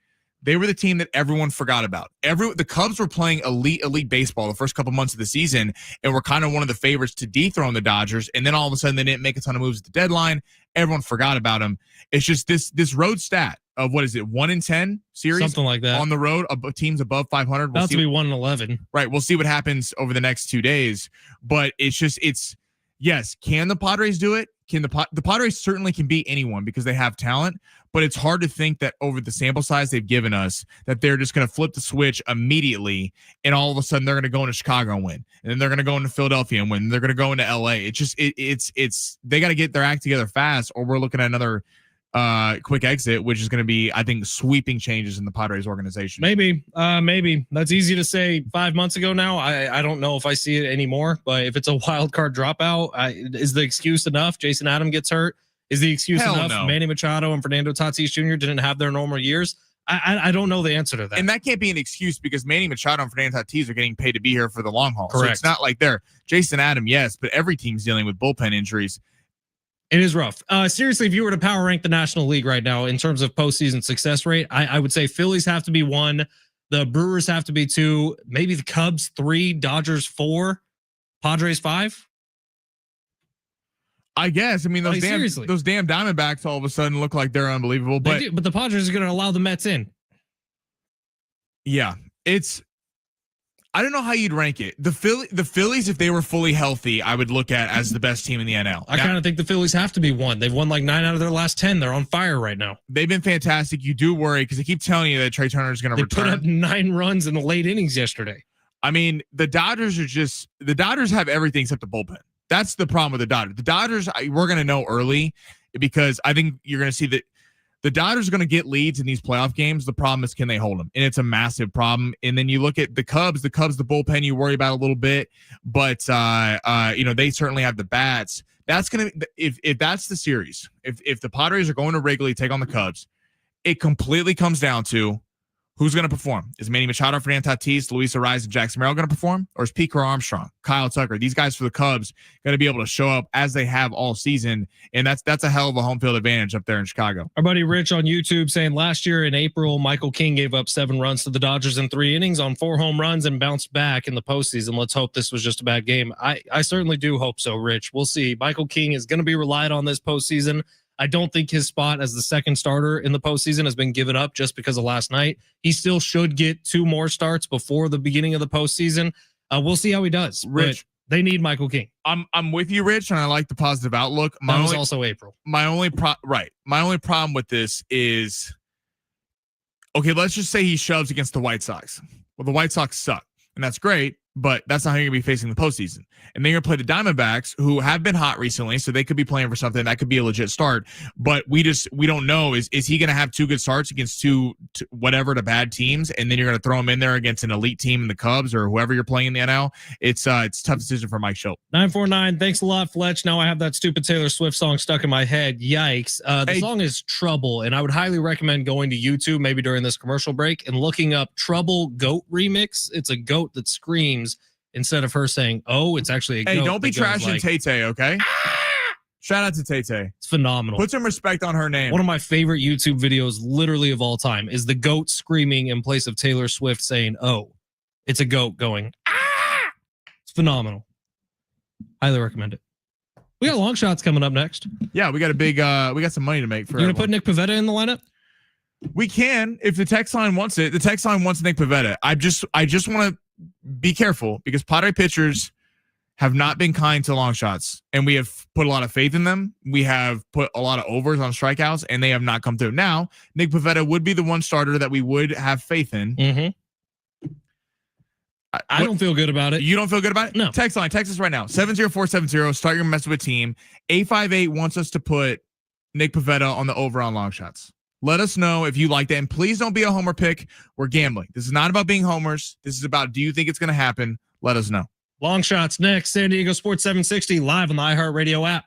they were the team that everyone forgot about. The Cubs were playing elite baseball the first couple months of the season, and were kind of one of the favorites to dethrone the Dodgers. And then all of a sudden, they didn't make a ton of moves at the deadline. Everyone forgot about them. It's just this road stat of, what is it, 1-10 series, something like that on the road, teams above 500. About to be 1-11. Right. We'll see what happens over the next 2 days. But yes. Can the Padres do it? The Padres certainly can beat anyone because they have talent, but it's hard to think that over the sample size they've given us that they're just going to flip the switch immediately and all of a sudden they're going to go into Chicago and win, and then they're going to go into Philadelphia and win, and they're going to go into LA. It's they got to get their act together fast, or we're looking at another quick exit, which is going to be, I think, sweeping changes in the Padres organization. Maybe that's easy to say 5 months ago now. I don't know if I see it anymore, but if it's a wild card dropout, is the excuse enough? Jason Adam gets hurt. Is the excuse enough? No. Manny Machado and Fernando Tatis Jr. didn't have their normal years. I don't know the answer to that. And that can't be an excuse, because Manny Machado and Fernando Tatis are getting paid to be here for the long haul. Correct. So it's not like they're Jason Adam, yes, but every team's dealing with bullpen injuries. It is rough. Seriously, if you were to power rank the National League right now in terms of postseason success rate, I would say Phillies have to be 1, the Brewers have to be 2, maybe the Cubs 3, Dodgers 4, Padres 5. I guess. I mean, those damn Diamondbacks all of a sudden look like they're unbelievable. But the Padres are going to allow the Mets in. Yeah, I don't know how you'd rank it. The Phillies, if they were fully healthy, I would look at as the best team in the NL. I kind of think the Phillies have to be one. They've won like 9 out of their last 10. They're on fire right now. They've been fantastic. You do worry because they keep telling you that Trey Turner is going to return. They put up 9 runs in the late innings yesterday. I mean, the Dodgers have everything except the bullpen. That's the problem with the Dodgers. The Dodgers, we're going to know early because I think you're going to see that the Dodgers are going to get leads in these playoff games. The problem is, can they hold them? And it's a massive problem. And then you look at the Cubs, the bullpen you worry about a little bit, but they certainly have the bats. That's going to, if that's the series, if the Padres are going to Wrigley, take on the Cubs, it completely comes down to who's going to perform. Is Manny Machado, Fernando Tatis, Luis Arraez, and Jackson Merrill going to perform? Or is Pete Armstrong, Kyle Tucker, these guys for the Cubs going to be able to show up as they have all season? And that's a hell of a home field advantage up there in Chicago. Our buddy Rich on YouTube saying last year in April, Michael King gave up 7 runs to the Dodgers in 3 innings on 4 home runs and bounced back in the postseason. Let's hope this was just a bad game. I certainly do hope so, Rich. We'll see. Michael King is going to be relied on this postseason. I don't think his spot as the second starter in the postseason has been given up just because of last night. He still should get 2 more starts before the beginning of the postseason. We'll see how he does. Rich, they need Michael King. I'm with you, Rich, and I like the positive outlook. That was also April. My only problem with this is, okay, let's just say he shoves against the White Sox. Well, the White Sox suck, and that's great, but that's not how you're going to be facing the postseason. And then you're going to play the Diamondbacks, who have been hot recently, so they could be playing for something. That could be a legit start. But we don't know. Is he going to have 2 good starts against two bad teams, and then you're going to throw him in there against an elite team in the Cubs or whoever you're playing in the NL? It's a tough decision for Mike Schultz. 949, thanks a lot, Fletch. Now I have that stupid Taylor Swift song stuck in my head. Yikes. The song is Trouble, and I would highly recommend going to YouTube maybe during this commercial break and looking up Trouble Goat Remix. It's a goat that screams. Instead of her saying, oh, it's actually a goat. Hey, don't be trashing Tay-Tay, okay? Shout out to Tay-Tay. It's phenomenal. Put some respect on her name. One of my favorite YouTube videos literally of all time is the goat screaming in place of Taylor Swift saying, oh. It's a goat going, ah! It's phenomenal. Highly recommend it. We got long shots coming up next. Yeah, we got we got some money to make. You're going to put Nick Pivetta in the lineup? We can, if the text line wants it. The text line wants Nick Pivetta. I just want to be careful because Padre pitchers have not been kind to long shots, and we have put a lot of faith in them. We have put a lot of overs on strikeouts, and they have not come through. Now, Nick Pivetta would be the one starter that we would have faith in. Mm-hmm. I don't feel good about it. You don't feel good about it? No. Text us right now. 70470. Start your mess with team. 858 wants us to put Nick Pivetta on the over on long shots. Let us know if you like that. And please don't be a homer pick. We're gambling. This is not about being homers. This is about, do you think it's going to happen? Let us know. Long shots next. San Diego Sports 760 live on the iHeartRadio app.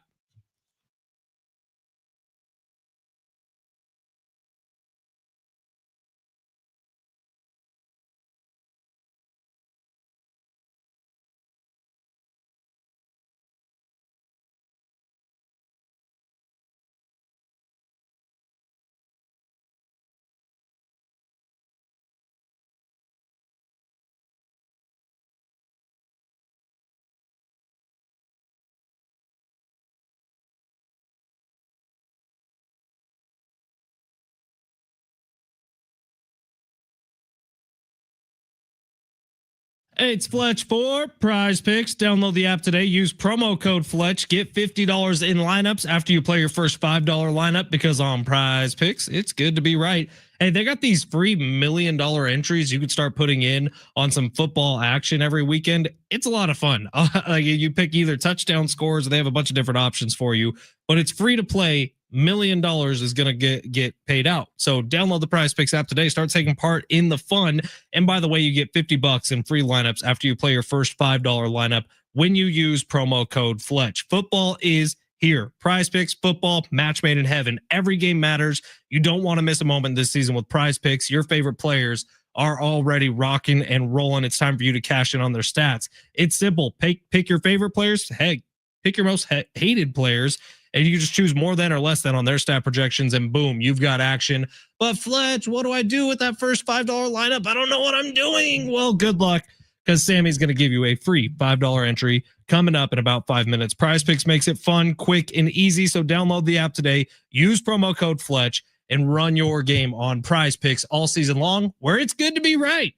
Hey, it's Fletch for Prize Picks. Download the app today. Use promo code Fletch. Get $50 in lineups after you play your first $5 lineup, because on Prize Picks, it's good to be right. Hey, they got these free $1 million entries you could start putting in on some football action every weekend. It's a lot of fun. Like you pick either touchdown scores, or they have a bunch of different options for you, but it's free to play. $1 million is going to get paid out. So download the Prize Picks app today. Start taking part in the fun. And by the way, you get $50 in free lineups after you play your first $5 lineup when you use promo code Fletch. Football is here. Prize Picks, football, match made in heaven. Every game matters. You don't want to miss a moment this season with Prize Picks. Your favorite players are already rocking and rolling. It's time for you to cash in on their stats. It's simple. Pick your favorite players. Heck, pick your most hated players. And you just choose more than or less than on their stat projections, and boom, you've got action. But Fletch, what do I do with that first $5 lineup? I don't know what I'm doing. Well, good luck, because Sammy's going to give you a free $5 entry coming up in about 5 minutes. Prize Picks makes it fun, quick, and easy. So download the app today. Use promo code Fletch and run your game on Prize Picks all season long, where it's good to be right.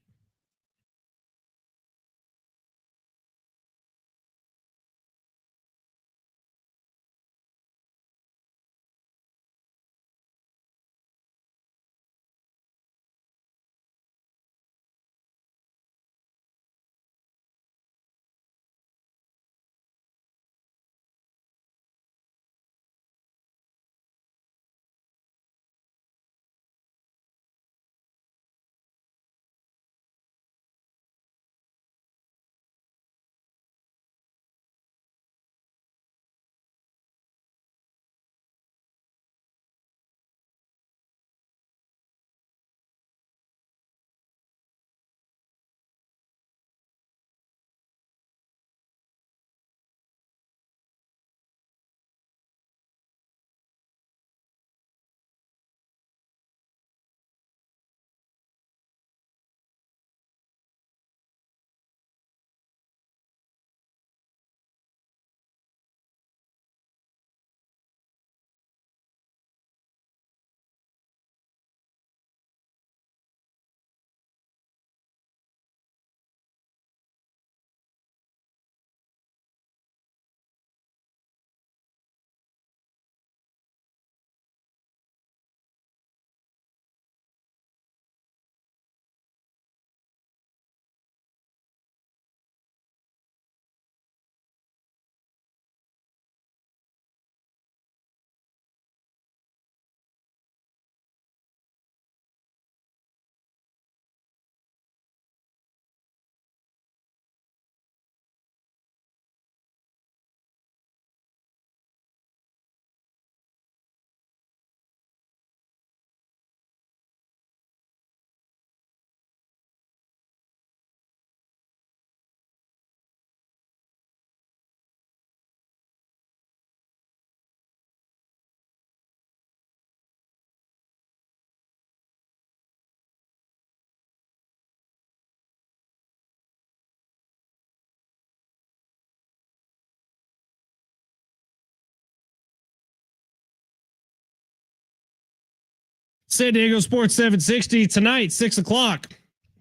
San Diego Sports 760 tonight, 6 o'clock.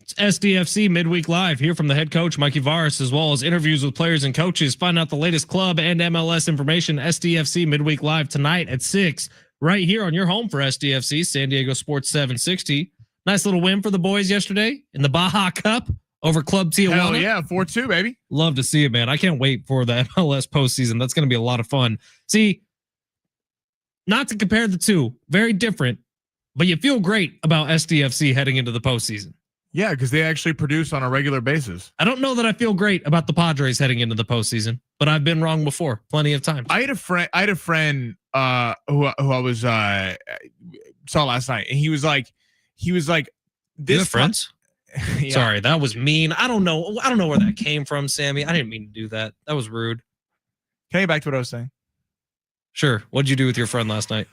It's SDFC Midweek Live. Hear from the head coach, Mikey Varis, as well as interviews with players and coaches. Find out the latest club and MLS information. SDFC Midweek Live tonight at 6, right here on your home for SDFC, San Diego Sports 760. Nice little win for the boys yesterday in the Baja Cup over Club Tijuana. Hell yeah, 4-2, baby. Love to see it, man. I can't wait for the MLS postseason. That's going to be a lot of fun. See, not to compare the two, very different, but you feel great about SDFC heading into the postseason. Yeah, because they actually produce on a regular basis. I don't know that I feel great about the Padres heading into the postseason, but I've been wrong before plenty of times. I had a friend who I was saw last night, and he was like, this. You have friends? Yeah. Sorry, that was mean. I don't know where that came from, Sammy. I didn't mean to do that. That was rude. Can I get back to what I was saying? Sure. What'd you do with your friend last night?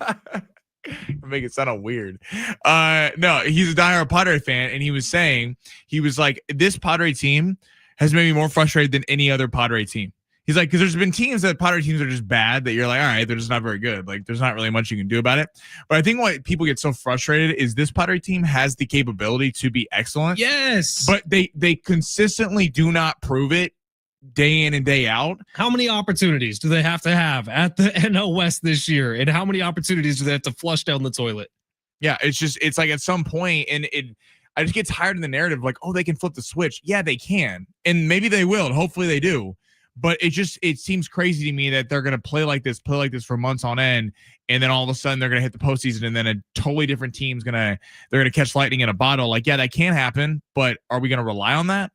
Make it sound weird. No, he's a diehard Padre fan, and he was like, this Padre team has made me more frustrated than any other Padre team. He's like, because there's been teams that Padre teams are just bad that you're like, all right, they're just not very good. Like, there's not really much you can do about it. But I think why people get so frustrated is this Padre team has the capability to be excellent. Yes. But they consistently do not prove it day in and day out. How many opportunities do they have to have at the NL West this year? And how many opportunities do they have to flush down the toilet? Yeah, it's like at some point, and I just get tired of the narrative like, oh, they can flip the switch. Yeah, they can. And maybe they will, and hopefully they do. But it seems crazy to me that they're going to play like this for months on end, and then all of a sudden they're going to hit the postseason, and then a totally different team's they're going to catch lightning in a bottle. Like, yeah, that can happen, but are we going to rely on that?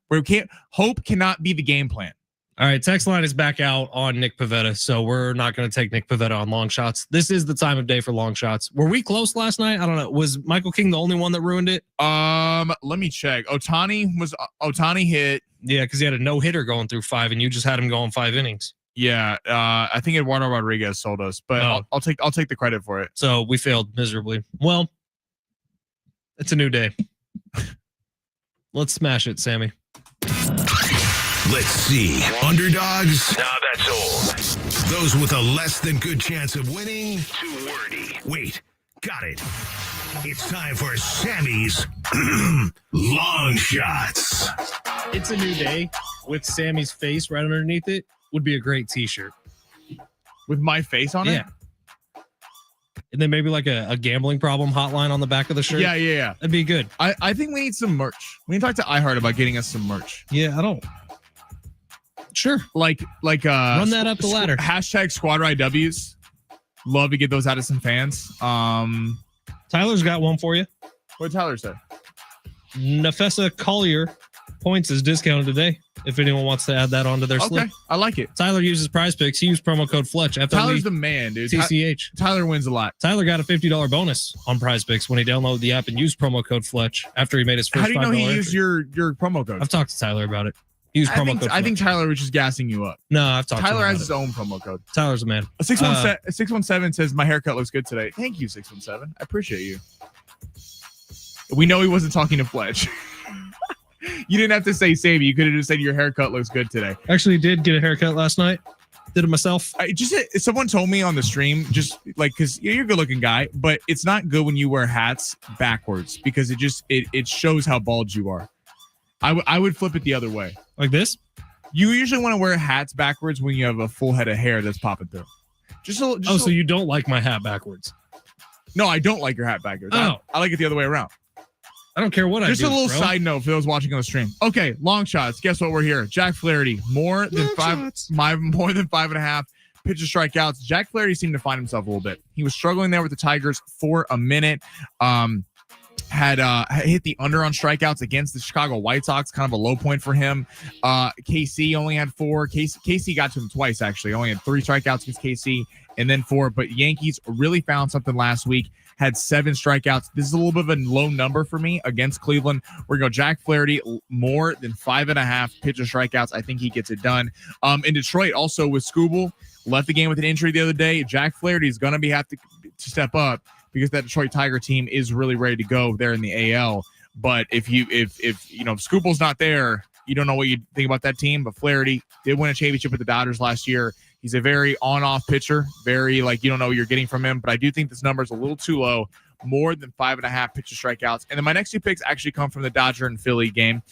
Hope cannot be the game plan. All right, text line is back out on Nick Pivetta, so we're not going to take Nick Pivetta on long shots. This is the time of day for long shots. Were we close last night? I don't know. Was Michael King the only one that ruined it? Let me check. Otani hit. Yeah, because he had a no-hitter going through 5, and you just had him going 5 innings. Yeah, I think Eduardo Rodriguez sold us, but I'll take the credit for it. So we failed miserably. Well, it's a new day. Let's smash it, Sammy. Let's see. Underdogs? Nah, that's old. Those with a less than good chance of winning? Too wordy. Wait, got it. It's time for Sammy's Long Shots. It's a new day with Sammy's face right underneath it. Would be a great t-shirt. With my face on it? Yeah. And then maybe like a gambling problem hotline on the back of the shirt. Yeah. That'd be good. I think we need some merch. We need to talk to iHeart about getting us some merch. Yeah, I don't. Sure. Like run that up the ladder. Hashtag Squad Ride W's. Love to get those out of some fans. Tyler's got one for you. What did Tyler say? Nafessa Collier points is discounted today. If anyone wants to add that onto their slip. Okay, I like it. Tyler uses Prize Picks. He used promo code Fletch. Tyler's the man, dude. TCH. Tyler wins a lot. Tyler got a $50 bonus on Prize Picks when he downloaded the app and used promo code Fletch after he made his first. How do you know he entry. used your promo code? I've talked to Tyler about it. He used promo code. I think Tyler was just gassing you up. No, I've talked. Tyler to him has his own promo code. Tyler's a man. 617 says my haircut looks good today. Thank you, 617. I appreciate you. We know he wasn't talking to Fletch. You didn't have to say Sammy. You could have just said your haircut looks good today. Actually, did get a haircut last night. Did it myself. Someone told me on the stream, just like, because you're a good looking guy, but it's not good when you wear hats backwards because it shows how bald you are. I would flip it the other way. Like this? You usually want to wear hats backwards when you have a full head of hair that's popping through. So you don't like my hat backwards? No, I don't like your hat backwards. Oh. I like it the other way around. I don't care what I do. Just a little side note for those watching on the stream. Okay, long shots. Guess what? We're here. Jack Flaherty, more than 5.5 pitches strikeouts. Jack Flaherty seemed to find himself a little bit. He was struggling there with the Tigers for a minute. Had hit the under on strikeouts against the Chicago White Sox, kind of a low point for him. KC only had 4. KC got to him twice, actually. Only had 3 strikeouts against KC and then 4. But Yankees really found something last week. Had 7 strikeouts. This is a little bit of a low number for me against Cleveland. We're going to go Jack Flaherty, more than 5.5 pitcher strikeouts. I think he gets it done. In Detroit, also with Scooble, left the game with an injury the other day. Jack Flaherty is going to have to step up because that Detroit Tiger team is really ready to go there in the AL. But if Scooble's not there, you don't know what you think about that team. But Flaherty did win a championship with the Dodgers last year. He's a very on-off pitcher, very you don't know what you're getting from him. But I do think this number is a little too low, more than 5.5 pitcher strikeouts. And then my next 2 picks actually come from the Dodger and Philly game.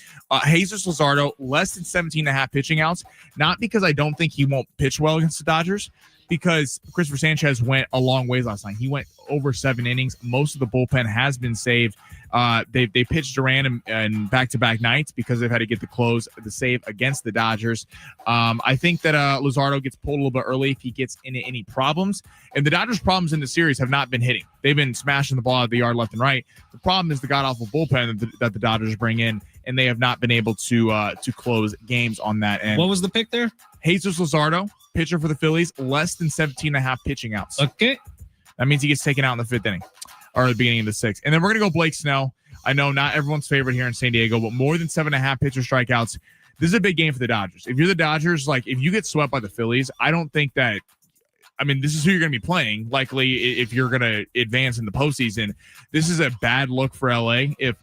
Jesus Luzardo, less than 17.5 pitching outs. Not because I don't think he won't pitch well against the Dodgers, because Christopher Sanchez went a long ways last night. He went over 7 innings. Most of the bullpen has been saved. They pitched Duran and back-to-back nights because they've had to get the save against the Dodgers. I think that Luzardo gets pulled a little bit early if he gets into any problems. And the Dodgers' problems in the series have not been hitting. They've been smashing the ball out of the yard left and right. The problem is the god-awful bullpen that the Dodgers bring in, and they have not been able to close games on that end. What was the pick there? Jesus Luzardo, pitcher for the Phillies, less than 17.5 pitching outs. Okay. That means he gets taken out in the 5th inning or the beginning of the 6th. And then we're going to go Blake Snell. I know not everyone's favorite here in San Diego, but more than 7.5 pitcher strikeouts. This is a big game for the Dodgers. If you're the Dodgers, if you get swept by the Phillies, I don't think that – this is who you're going to be playing, likely, if you're going to advance in the postseason. This is a bad look for LA. If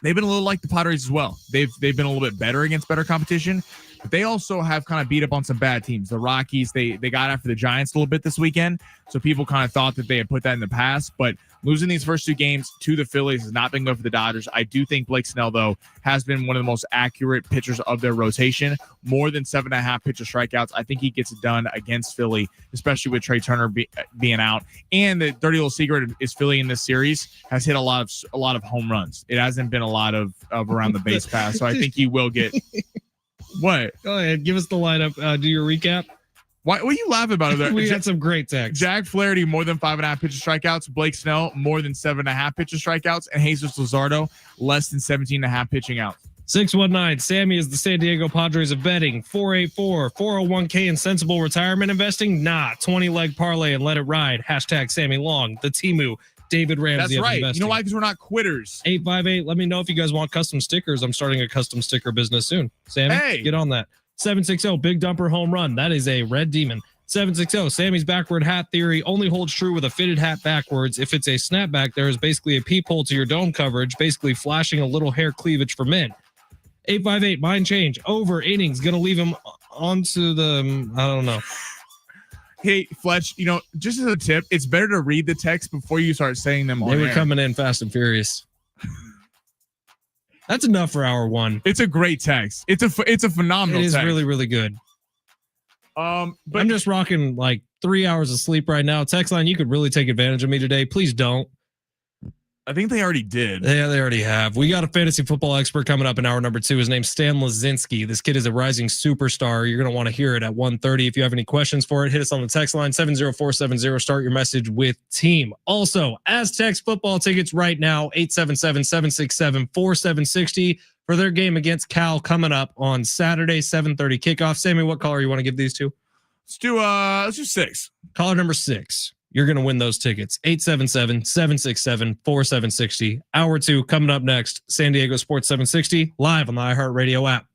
they've been a little like the Padres as well. They've been a little bit better against better competition, but they also have kind of beat up on some bad teams. The Rockies, they got after the Giants a little bit this weekend, so people kind of thought that they had put that in the past, but losing these first 2 games to the Phillies has not been good for the Dodgers. I do think Blake Snell, though, has been one of the most accurate pitchers of their rotation. More than 7.5 pitcher strikeouts. I think he gets it done against Philly, especially with Trey Turner being out. And the dirty little secret is Philly in this series has hit a lot of home runs. It hasn't been a lot of around the base pass. So I think he will get. What? Go ahead. Give us the lineup. Do your recap. What are you laughing about it? We had some great text. Jack Flaherty, more than 5.5 pitcher strikeouts. Blake Snell, more than 7.5 pitcher strikeouts. And Jesus Luzardo, less than 17.5 pitching outs. 619, Sammy is the San Diego Padres of betting. 484, 401k and sensible retirement investing? Nah, 20-leg parlay and let it ride. Hashtag Sammy Long, the Timu, David Ramsey. That's right. Investing. You know why? Because we're not quitters. 858, let me know if you guys want custom stickers. I'm starting a custom sticker business soon. Sammy, get on that. 760, Big Dumper Home Run. That is a red demon. 760, Sammy's backward hat theory only holds true with a fitted hat backwards. If it's a snapback, there is basically a peephole to your dome coverage, basically flashing a little hair cleavage for men. 858, mind change. Over innings. Going to leave him onto the, I don't know. Hey, Fletch, just as a tip, it's better to read the text before you start saying them on They were air. coming in fast and furious. That's enough for hour one. It's a great text. It's a phenomenal text. It is really, really good. But I'm just rocking like 3 hours of sleep right now. Text line, you could really take advantage of me today. Please don't. I think they already did. Yeah, they already have. We got a fantasy football expert coming up in hour number 2. His name's Stan Lazinski. This kid is a rising superstar. You're going to want to hear it at 1:30. If you have any questions for it, hit us on the text line 70470. Start your message with team. Also, Aztecs football tickets right now, 877-767-4760 for their game against Cal coming up on Saturday, 7:30 kickoff. Sammy, what caller you want to give these to? Let's do 6. Caller number 6. You're going to win those tickets. 877-767-4760. Hour 2 coming up next. San Diego Sports 760 live on the iHeartRadio app.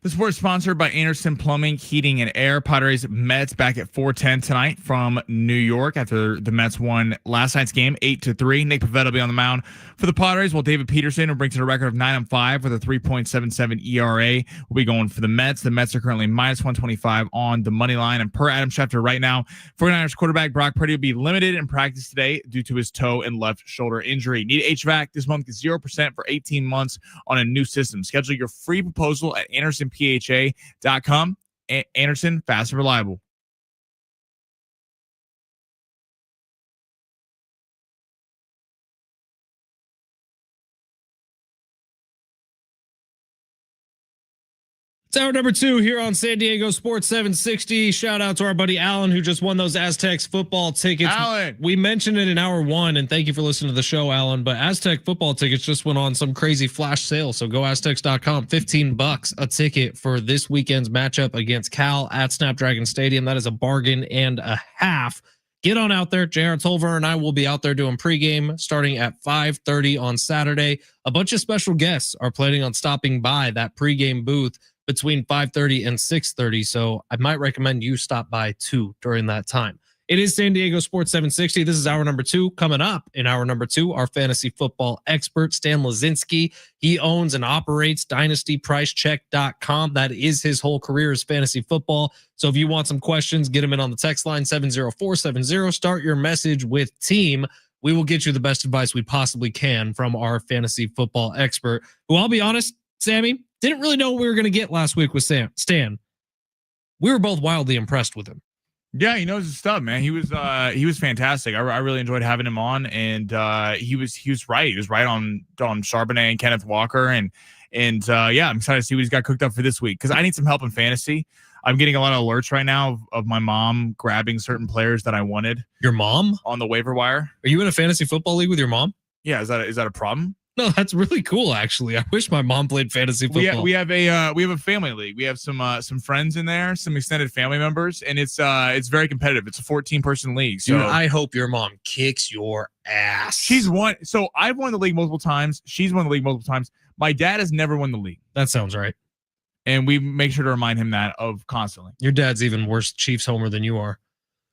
The sport's sponsored by Anderson Plumbing, Heating, and Air. Padres Mets back at 4:10 tonight from New York after the Mets won last night's game 8-3. Nick Pivetta will be on the mound for the Padres, while David Peterson, who brings it a record of 9-5 with a 3.77 ERA, will be going for the Mets. The Mets are currently minus 125 on the money line. And per Adam Schefter right now, 49ers quarterback Brock Purdy will be limited in practice today due to his toe and left shoulder injury. Need HVAC this month? Get 0% for 18 months on a new system. Schedule your free proposal at AndersonPHA.com. Anderson, fast and reliable. It's hour number 2 here on San Diego Sports 760. Shout out to our buddy Alan, who just won those Aztecs football tickets. Alan, we mentioned it in hour 1, and thank you for listening to the show, Alan. But Aztec football tickets just went on some crazy flash sale. So go Aztecs.com, $15 a ticket for this weekend's matchup against Cal at Snapdragon Stadium. That is a bargain and a half. Get on out there. J.R. Tolver and I will be out there doing pregame starting at 5:30 on Saturday. A bunch of special guests are planning on stopping by that pregame booth between 5:30 and 6:30. So I might recommend you stop by too during that time. It is San Diego Sports 760. This is hour number 2. Coming up in hour number 2, our fantasy football expert, Stan Lazinski. He owns and operates DynastyPriceCheck.com. That is his whole career is fantasy football. So if you want some questions, get him in on the text line 70470. Start your message with team. We will get you the best advice we possibly can from our fantasy football expert, who I'll be honest, Sammy, didn't really know what we were going to get last week with Stan. We were both wildly impressed with him. Yeah, he knows his stuff, man. He was fantastic. I really enjoyed having him on, and he was right. He was right on Charbonnet and Kenneth Walker, and yeah, I'm excited to see what he's got cooked up for this week because I need some help in fantasy. I'm getting a lot of alerts right now of my mom grabbing certain players that I wanted. Your mom on the waiver wire? Are you in a fantasy football league with your mom? Yeah, is that a problem? No, that's really cool. Actually, I wish my mom played fantasy football. We have a family league. We have some friends in there, some extended family members, and it's very competitive. It's a 14-person league. So dude, I hope your mom kicks your ass. She's won. So I've won the league multiple times. She's won the league multiple times. My dad has never won the league. That sounds right. And we make sure to remind him that of constantly. Your dad's even worse Chiefs homer than you are.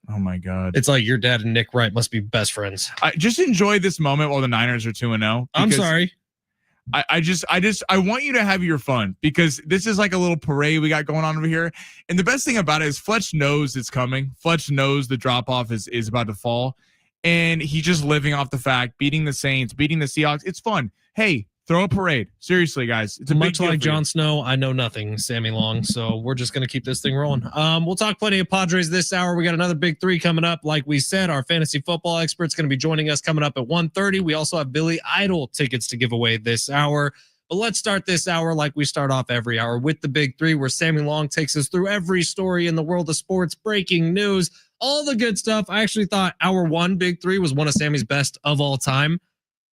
Oh my God. It's like your dad and Nick Wright must be best friends. I just enjoy this moment while the Niners are 2-0. I'm sorry. I want you to have your fun because this is like a little parade we got going on over here. And the best thing about it is Fletch knows it's coming. Fletch knows the drop off is about to fall. And he's just living off the fact, beating the Saints, beating the Seahawks. It's fun. Hey, throw a parade. Seriously, guys. It's a much like Jon Snow. I know nothing, Sammy Long. So we're just going to keep this thing rolling. We'll talk plenty of Padres this hour. We got another big 3 coming up. Like we said, our fantasy football expert's going to be joining us coming up at 1:30. We also have Billy Idol tickets to give away this hour. But let's start this hour like we start off every hour with the big 3, where Sammy Long takes us through every story in the world of sports, breaking news, all the good stuff. I actually thought hour 1, big 3, was one of Sammy's best of all time.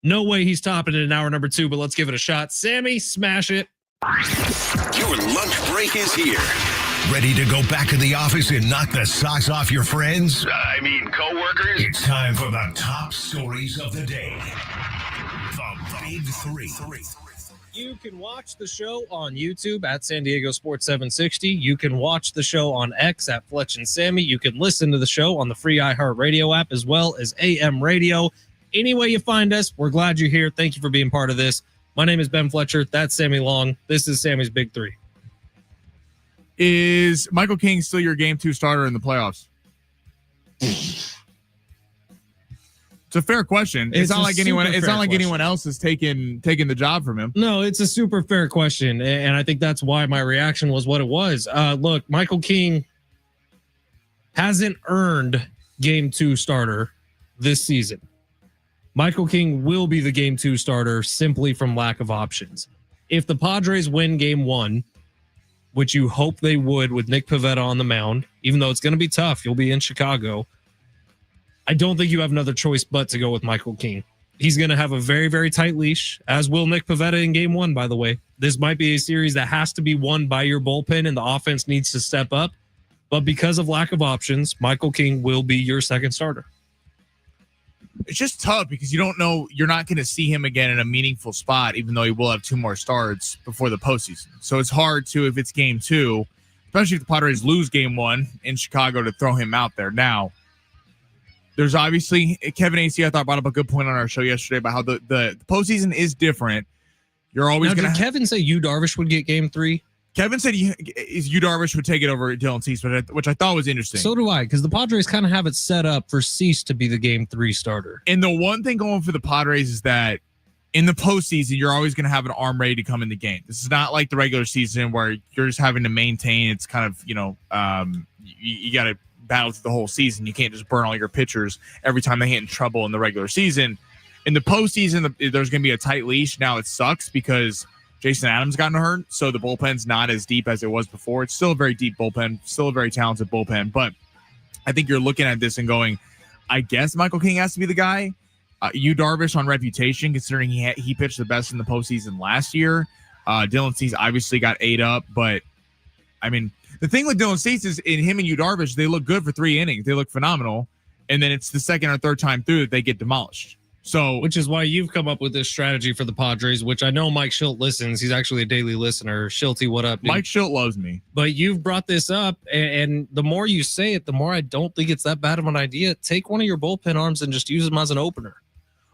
No way he's topping it in hour number 2, but let's give it a shot. Sammy, smash it. Your lunch break is here. Ready to go back to the office and knock the socks off your friends? Coworkers? It's time for the top stories of the day. The Big 3. You can watch the show on YouTube at San Diego Sports 760. You can watch the show on X at Fletch and Sammy. You can listen to the show on the free iHeartRadio app as well as AM Radio. Any way you find us, we're glad you're here. Thank you for being part of this. My name is Ben Fletcher. That's Sammy Long. This is Sammy's Big 3. Is Michael King still your game 2 starter in the playoffs? It's a fair question. It's not like anyone else is taking the job from him. No, it's a super fair question, and I think that's why my reaction was what it was. Look, Michael King hasn't earned game 2 starter this season. Michael King will be the game 2 starter simply from lack of options. If the Padres win game 1, which you hope they would with Nick Pivetta on the mound, even though it's going to be tough, you'll be in Chicago, I don't think you have another choice but to go with Michael King. He's going to have a very, very tight leash, as will Nick Pivetta in game 1, by the way. This might be a series that has to be won by your bullpen, and the offense needs to step up. But because of lack of options, Michael King will be your second starter. It's just tough because you don't know, you're not going to see him again in a meaningful spot, even though he will have 2 more starts before the postseason. So it's hard to, if it's game 2, especially if the Padres lose game 1 in Chicago, to throw him out there. Now, there's obviously Kevin AC, I thought, brought up a good point on our show yesterday about how the postseason is different. You're always going to. Did Kevin say Yu Darvish would get game 3? Kevin said Yu Darvish would take it over Dylan Cease, which I thought was interesting. So do I, because the Padres kind of have it set up for Cease to be the game 3 starter. And the one thing going for the Padres is that in the postseason, you're always going to have an arm ready to come in the game. This is not like the regular season where you're just having to maintain. It's kind of, you got to battle through the whole season. You can't just burn all your pitchers every time they get in trouble in the regular season. In the postseason, there's going to be a tight leash. Now it sucks because Jason Adams gotten hurt, so the bullpen's not as deep as it was before. It's still a very deep bullpen, still a very talented bullpen, but I think you're looking at this and going, I guess Michael King has to be the guy. Yu Darvish on reputation, considering he pitched the best in the postseason last year. Dylan Cease obviously got ate up, but I mean, the thing with Dylan Cease is in him and Yu Darvish, they look good for 3 innings. They look phenomenal, and then it's the second or third time through that they get demolished. So, which is why you've come up with this strategy for the Padres, which I know Mike Schilt listens. He's actually a daily listener. Schilty, what up, dude? Mike Schilt loves me. But you've brought this up, and the more you say it, the more I don't think it's that bad of an idea. Take one of your bullpen arms and just use them as an opener.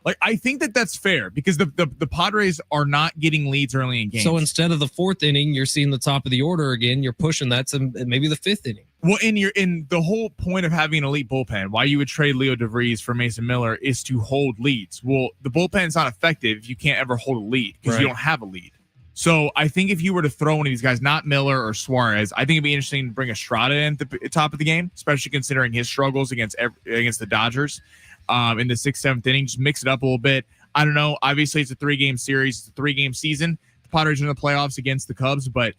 Like, I think that's fair because the Padres are not getting leads early in games. So instead of the 4th inning, you're seeing the top of the order again. You're pushing that to maybe the 5th inning. Well, in the whole point of having an elite bullpen, why you would trade Leo DeVries for Mason Miller is to hold leads. Well, the bullpen's not effective if you can't ever hold a lead because you don't have a lead. So I think if you were to throw one of these guys, not Miller or Suarez, I think it'd be interesting to bring Estrada in at the top of the game, especially considering his struggles against the Dodgers in the 6th, 7th inning. Just mix it up a little bit. I don't know. Obviously, it's a 3-game series. It's a 3-game season. The Padres are in the playoffs against the Cubs, but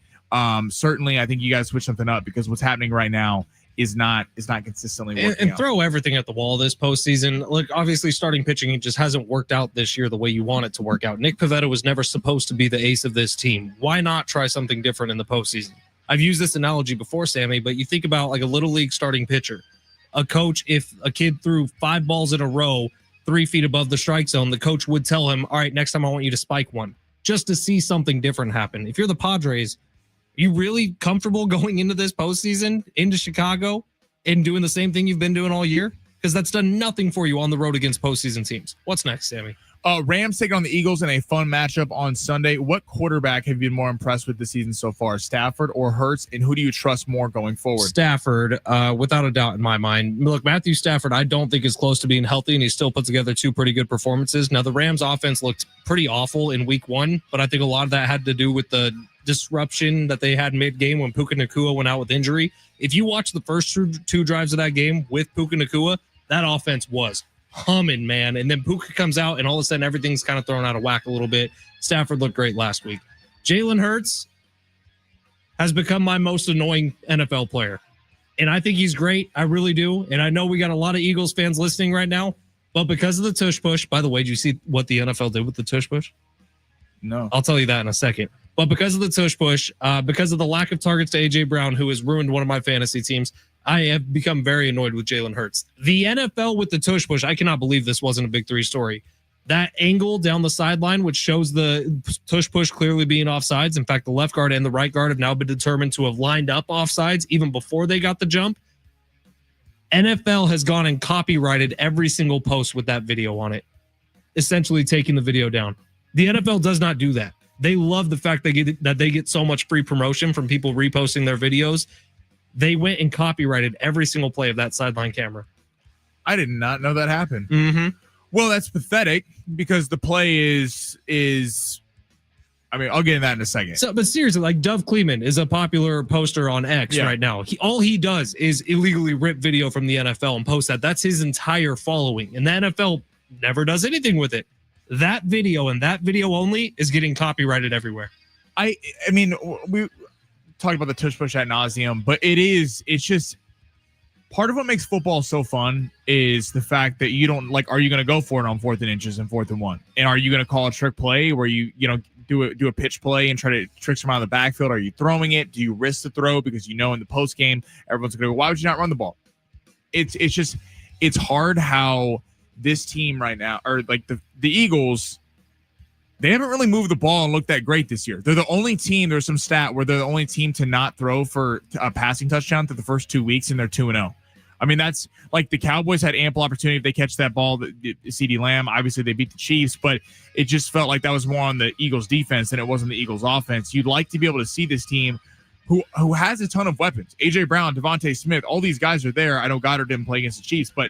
certainly I think you guys switch something up because what's happening right now is not consistently working and out. Throw everything at the wall this postseason. Look, obviously starting pitching, it just hasn't worked out this year the way you want it to work out. Nick Pivetta was never supposed to be the ace of this team. Why not try something different in the postseason? I've used this analogy before, Sammy, but you think about like a little league starting pitcher. A coach, if a kid threw 5 balls in a row 3 feet above the strike zone, the coach would tell him, all right, next time I want you to spike one, just to see something different happen. If you're the Padres, you really comfortable going into this postseason, into Chicago, and doing the same thing you've been doing all year? Because that's done nothing for you on the road against postseason teams. What's next, Sammy? Rams taking on the Eagles in a fun matchup on Sunday. What quarterback have you been more impressed with this season so far, Stafford or Hurts? And who do you trust more going forward? Stafford, without a doubt in my mind. Look, Matthew Stafford, I don't think is close to being healthy, and he still put together 2 pretty good performances. Now, the Rams offense looked pretty awful in week 1, but I think a lot of that had to do with the disruption that they had mid-game when Puka Nacua went out with injury. If you watch the first 2 drives of that game with Puka Nacua, that offense was humming, man. And then Puka comes out, and all of a sudden everything's kind of thrown out of whack a little bit. Stafford looked great last week. Jalen Hurts has become my most annoying NFL player. And I think he's great. I really do. And I know we got a lot of Eagles fans listening right now, but because of the tush push, by the way, did you see what the NFL did with the tush push? No. I'll tell you that in a second. But because of the tush push, because of the lack of targets to A.J. Brown, who has ruined one of my fantasy teams, I have become very annoyed with Jalen Hurts. The NFL with the tush push, I cannot believe this wasn't a Big 3 story. That angle down the sideline, which shows the tush push clearly being offsides. In fact, the left guard and the right guard have now been determined to have lined up offsides even before they got the jump. NFL has gone and copyrighted every single post with that video on it, essentially taking the video down. The NFL does not do that. They love the fact that they get so much free promotion from people reposting their videos. They went and copyrighted every single play of that sideline camera. I did not know that happened. Mm-hmm. Well, that's pathetic because the play is. I mean, I'll get into that in a second. So, but seriously, like Dove Kleeman is a popular poster on X right now. All he does is illegally rip video from the NFL and post that. That's his entire following, and the NFL never does anything with it. That video and that video only is getting copyrighted everywhere. I mean, we talked about the tush push ad nauseum, but it's just part of what makes football so fun is the fact that you don't are you going to go for it on 4th and inches and 4th and 1? And are you going to call a trick play where you do a pitch play and try to trick someone out of the backfield? Are you throwing it? Do you risk the throw because in the post game everyone's going to go, why would you not run the ball? It's hard how this team right now, or like the Eagles, they haven't really moved the ball and looked that great this year. They're the only team, there's some stat where they're the only team to not throw for a passing touchdown through the first 2 weeks, and they're 2-0. I mean, that's like the Cowboys had ample opportunity if they catch that ball. CeeDee Lamb, obviously they beat the Chiefs, but it just felt like that was more on the Eagles defense than it was on the Eagles offense. You'd like to be able to see this team who has a ton of weapons. A.J. Brown, Devontae Smith, all these guys are there. I know Goddard didn't play against the Chiefs, but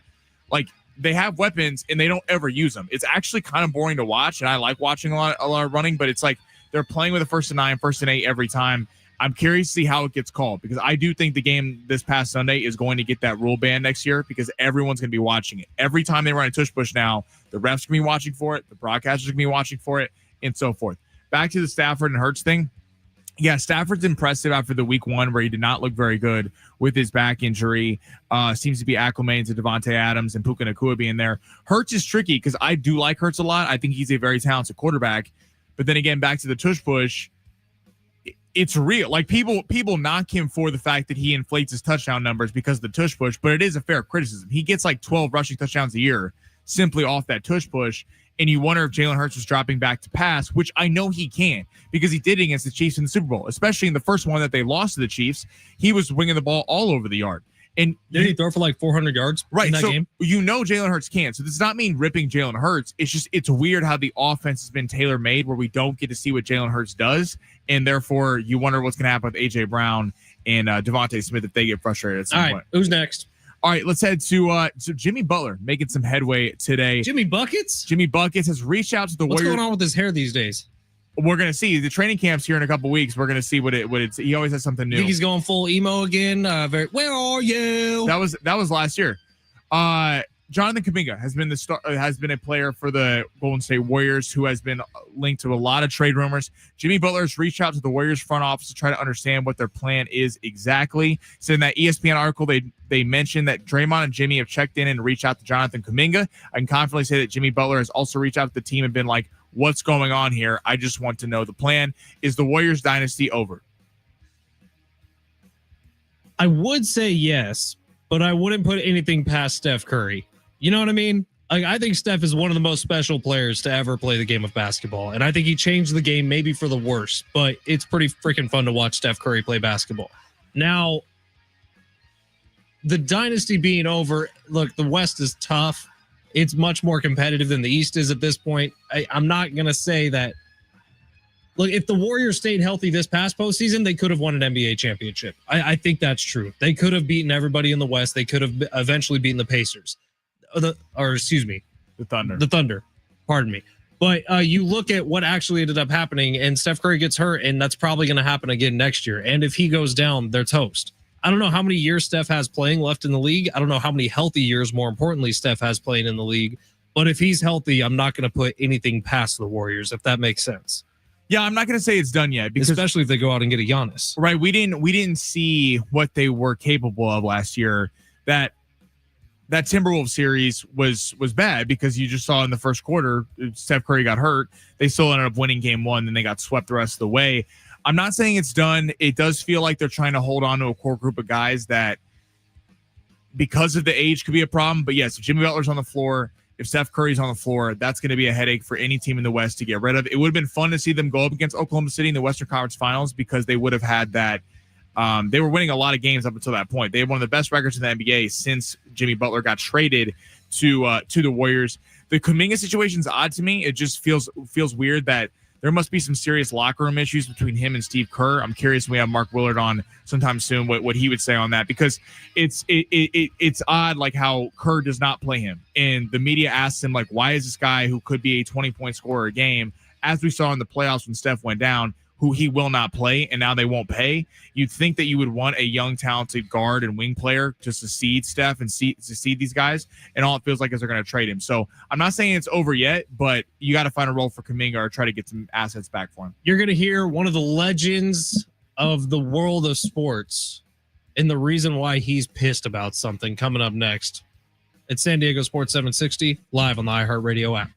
like they have weapons and they don't ever use them. It's actually kind of boring to watch, and I like watching a lot of running, but it's like they're playing with a 1st and 9, 1st and 8 every time. I'm curious to see how it gets called, because I do think the game this past Sunday is going to get that rule ban next year, because everyone's going to be watching it. Every time they run a tush push now, the refs are going to be watching for it, the broadcasters are going to be watching for it, and so forth. Back to the Stafford and Hurts thing. Yeah, Stafford's impressive after the week 1 where he did not look very good with his back injury. Seems to be acclimated to Devontae Adams and Puka Nacua being there. Hurts is tricky because I do like Hurts a lot. I think he's a very talented quarterback. But then again, back to the tush push, it's real. Like people knock him for the fact that he inflates his touchdown numbers because of the tush push, but it is a fair criticism. He gets like 12 rushing touchdowns a year simply off that tush push. And you wonder if Jalen Hurts was dropping back to pass, which I know he can because he did against the Chiefs in the Super Bowl, especially in the first one that they lost to the Chiefs. He was winging the ball all over the yard. And did he throw for like 400 yards in that game? You know Jalen Hurts can. So this does not mean ripping Jalen Hurts. It's just it's weird how the offense has been tailor-made where we don't get to see what Jalen Hurts does, and therefore you wonder what's going to happen with A.J. Brown and Devontae Smith if they get frustrated at some point. Who's next? All right, let's head to Jimmy Butler making some headway today. Jimmy Buckets? Jimmy Buckets has reached out to the Warriors. What's going on with his hair these days? We're gonna see. The training camp's here in a couple weeks. We're gonna see what it's. He always has something new. Think he's going full emo again. Where are you? That was last year. Jonathan Kuminga has been a player for the Golden State Warriors who has been linked to a lot of trade rumors. Jimmy Butler's reached out to the Warriors front office to try to understand what their plan is exactly. So in that ESPN article, they mentioned that Draymond and Jimmy have checked in and reached out to Jonathan Kuminga. I can confidently say that Jimmy Butler has also reached out to the team and been like, what's going on here? I just want to know the plan. Is the Warriors dynasty over? I would say yes, but I wouldn't put anything past Steph Curry. You know what I mean? Like, I think Steph is one of the most special players to ever play the game of basketball. And I think he changed the game maybe for the worse, but it's pretty freaking fun to watch Steph Curry play basketball. Now, the dynasty being over, look, the West is tough. It's much more competitive than the East is at this point. I'm not going to say that. Look, if the Warriors stayed healthy this past postseason, they could have won an NBA championship. I think that's true. They could have beaten everybody in the West. They could have eventually beaten the Pacers. The Thunder. The Thunder. Pardon me. But you look at what actually ended up happening, and Steph Curry gets hurt, and that's probably going to happen again next year. And if he goes down, they're toast. I don't know how many years Steph has playing left in the league. I don't know how many healthy years, more importantly, Steph has playing in the league. But if he's healthy, I'm not going to put anything past the Warriors, if that makes sense. Yeah, I'm not going to say it's done yet, because especially if they go out and get a Giannis. Right, we didn't see what they were capable of last year. That Timberwolves series was bad because you just saw in the first quarter, Steph Curry got hurt. They still ended up winning game 1, then they got swept the rest of the way. I'm not saying it's done. It does feel like they're trying to hold on to a core group of guys that, because of the age, could be a problem. But yes, if Jimmy Butler's on the floor, if Steph Curry's on the floor, that's going to be a headache for any team in the West to get rid of. It would have been fun to see them go up against Oklahoma City in the Western Conference Finals, because they would have had that. They were winning a lot of games up until that point. They had one of the best records in the NBA since Jimmy Butler got traded to the Warriors. The Kuminga situation's odd to me. It just feels weird that there must be some serious locker room issues between him and Steve Kerr. I'm curious when we have Mark Willard on sometime soon what he would say on that, because it's odd, like how Kerr does not play him, and the media asks him, like, why is this guy who could be a 20-point scorer a game, as we saw in the playoffs when Steph went down, who he will not play, and now they won't pay. You'd think that you would want a young, talented guard and wing player to succeed Steph and succeed these guys, and all it feels like is they're going to trade him. So I'm not saying it's over yet, but you got to find a role for Kuminga or try to get some assets back for him. You're going to hear one of the legends of the world of sports and the reason why he's pissed about something coming up next. It's San Diego Sports 760, live on the iHeartRadio app.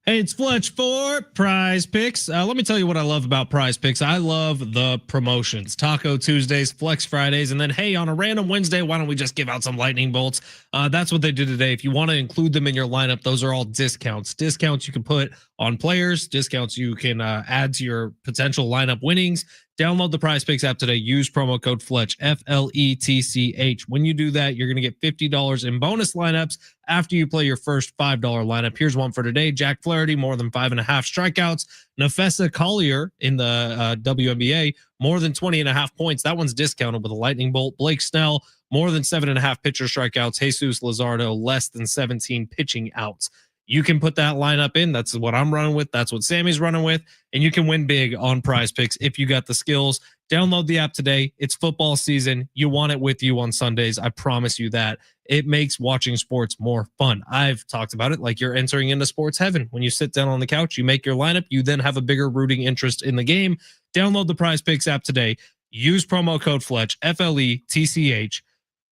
Hey, it's Fletch for Prize Picks. Let me tell you what I love about Prize Picks. I love the promotions. Taco Tuesdays, Flex Fridays, and then, hey, on a random Wednesday, why don't we just give out some lightning bolts? That's what they did today. If you want to include them in your lineup, those are all discounts. Discounts you can put on players, discounts you can add to your potential lineup winnings. Download the Prize Picks app today. Use promo code Fletch, FLETCH. When you do that, you're going to get $50 in bonus lineups after you play your first $5 lineup. Here's one for today. Jack Flaherty, more than 5.5 strikeouts. Nafessa Collier in the WNBA, more than 20.5 points. That one's discounted with a lightning bolt. Blake Snell, more than 7.5 pitcher strikeouts. Jesus Luzardo, less than 17 pitching outs. You can put that lineup in. That's what I'm running with. That's what Sammy's running with. And you can win big on Prize Picks if you got the skills. Download the app today. It's football season. You want it with you on Sundays. I promise you that. It makes watching sports more fun. I've talked about it like you're entering into sports heaven. When you sit down on the couch, you make your lineup. You then have a bigger rooting interest in the game. Download the Prize Picks app today. Use promo code Fletch, FLETCH.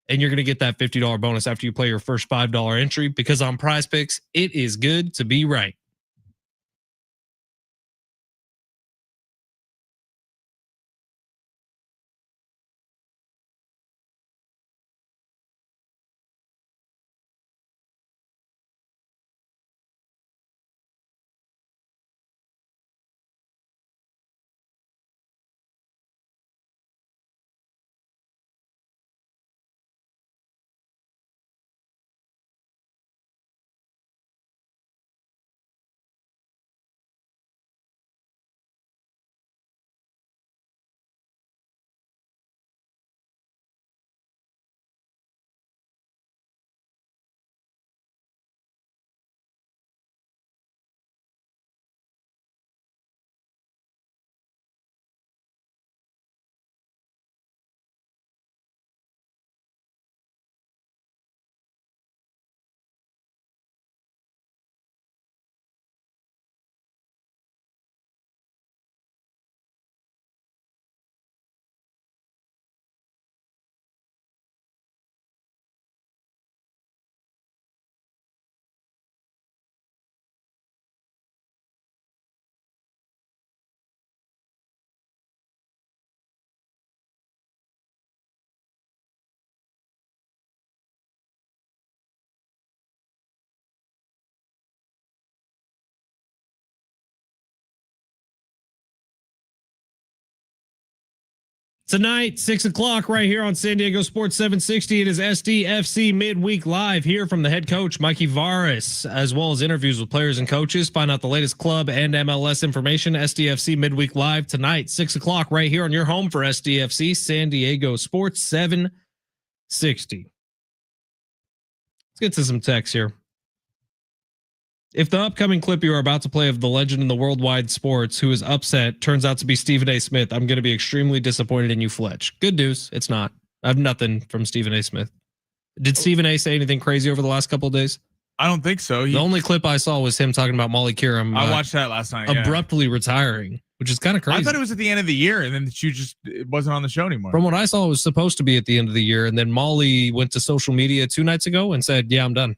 And you're going to get that $50 bonus after you play your first $5 entry, because on Prize Picks, it is good to be right. Tonight, 6 o'clock, right here on San Diego Sports 760. It is SDFC Midweek Live. Here from the head coach, Mikey Varis, as well as interviews with players and coaches. Find out the latest club and MLS information. SDFC Midweek Live tonight, 6 o'clock, right here on your home for SDFC, San Diego Sports 760. Let's get to some texts here. If the upcoming clip you are about to play of the legend in the worldwide sports who is upset turns out to be Stephen A. Smith, I'm going to be extremely disappointed in you, Fletch. Good news. It's not. I have nothing from Stephen A. Smith. Did Stephen A. say anything crazy over the last couple of days? I don't think so. The only clip I saw was him talking about Molly Kiram. I watched that last night. Abruptly retiring, which is kind of crazy. I thought it was at the end of the year, and then she just wasn't on the show anymore. From what I saw, it was supposed to be at the end of the year, and then Molly went to social media 2 nights ago and said, yeah, I'm done.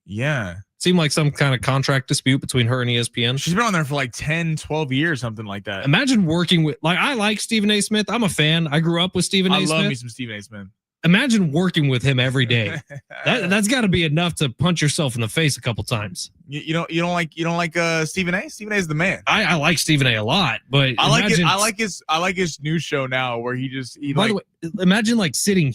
Yeah. Seemed like some kind of contract dispute between her and ESPN. She's been on there for like 10, 12 years, something like that. Imagine working with, I like Stephen A. Smith. I'm a fan. I grew up with Stephen A. Smith. I love me some Stephen A. Smith. Imagine working with him every day. That's got to be enough to punch yourself in the face a couple times. You don't like Stephen A. Stephen A. is the man. I like Stephen A. a lot, but I like his new show now where he by the way, imagine like sitting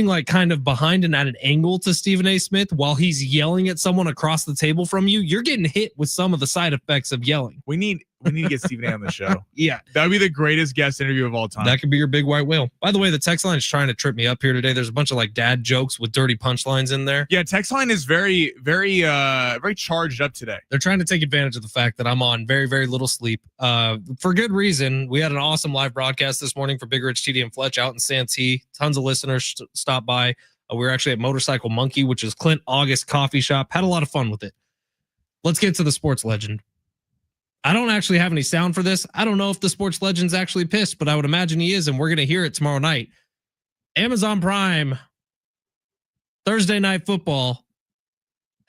like kind of behind and at an angle to Stephen A. Smith while he's yelling at someone across the table from you. You're getting hit with some of the side effects of yelling. We need to get Stephen A. on the show. Yeah, that would be the greatest guest interview of all time. That could be your big white whale. By the way, the text line is trying to trip me up here today. There's a bunch of like dad jokes with dirty punchlines in there. Yeah, text line is very charged up today. They're trying to take advantage of the fact that I'm on very, very little sleep. For good reason. We had an awesome live broadcast this morning for Big Rich, TD, and Fletch out in Santee. Tons of listeners stopped by. We were actually at Motorcycle Monkey, which is Clint August Coffee Shop. Had a lot of fun with it. Let's get to the sports legend. I don't actually have any sound for this. I don't know if the sports legend's actually pissed, but I would imagine he is, and we're going to hear it tomorrow night. Amazon Prime, Thursday Night Football,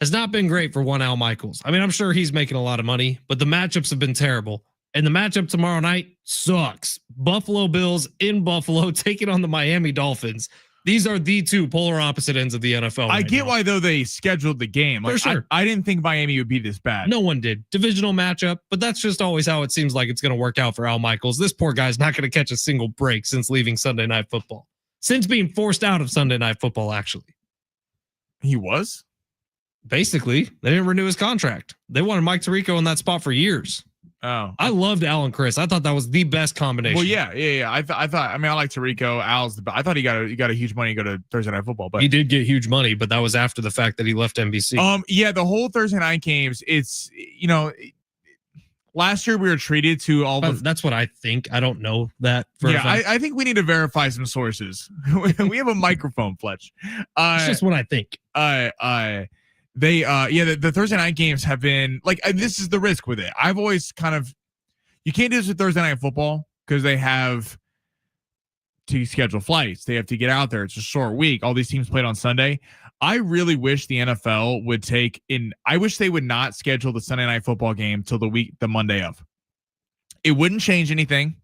has not been great for one Al Michaels. I mean, I'm sure he's making a lot of money, but the matchups have been terrible. And the matchup tomorrow night sucks. Buffalo Bills in Buffalo taking on the Miami Dolphins. These are the two polar opposite ends of the NFL. I get why, though, they scheduled the game. Like, for sure. I didn't think Miami would be this bad. No one did. Divisional matchup, but that's just always how it seems like it's going to work out for Al Michaels. This poor guy's not going to catch a single break since leaving Sunday Night Football. Since being forced out of Sunday Night Football, actually. He was? Basically, they didn't renew his contract. They wanted Mike Tirico in that spot for years. Oh, I loved Al and Chris. I thought that was the best combination. Well, yeah. I thought. I mean, I like Tirico. Al's. I thought he got a huge money to go to Thursday Night Football, but he did get huge money. But that was after the fact that he left NBC. Yeah, the whole Thursday night games. It's last year we were treated to all. That's what I think. I don't know that. I think we need to verify some sources. We have a microphone, Fletch. It's just what I think. The Thursday night games have been like, this is the risk with it. I've always you can't do this with Thursday Night Football because they have to schedule flights. They have to get out there. It's a short week. All these teams played on Sunday. I really wish the NFL would I wish they would not schedule the Sunday Night Football game till the Monday of. It wouldn't change anything,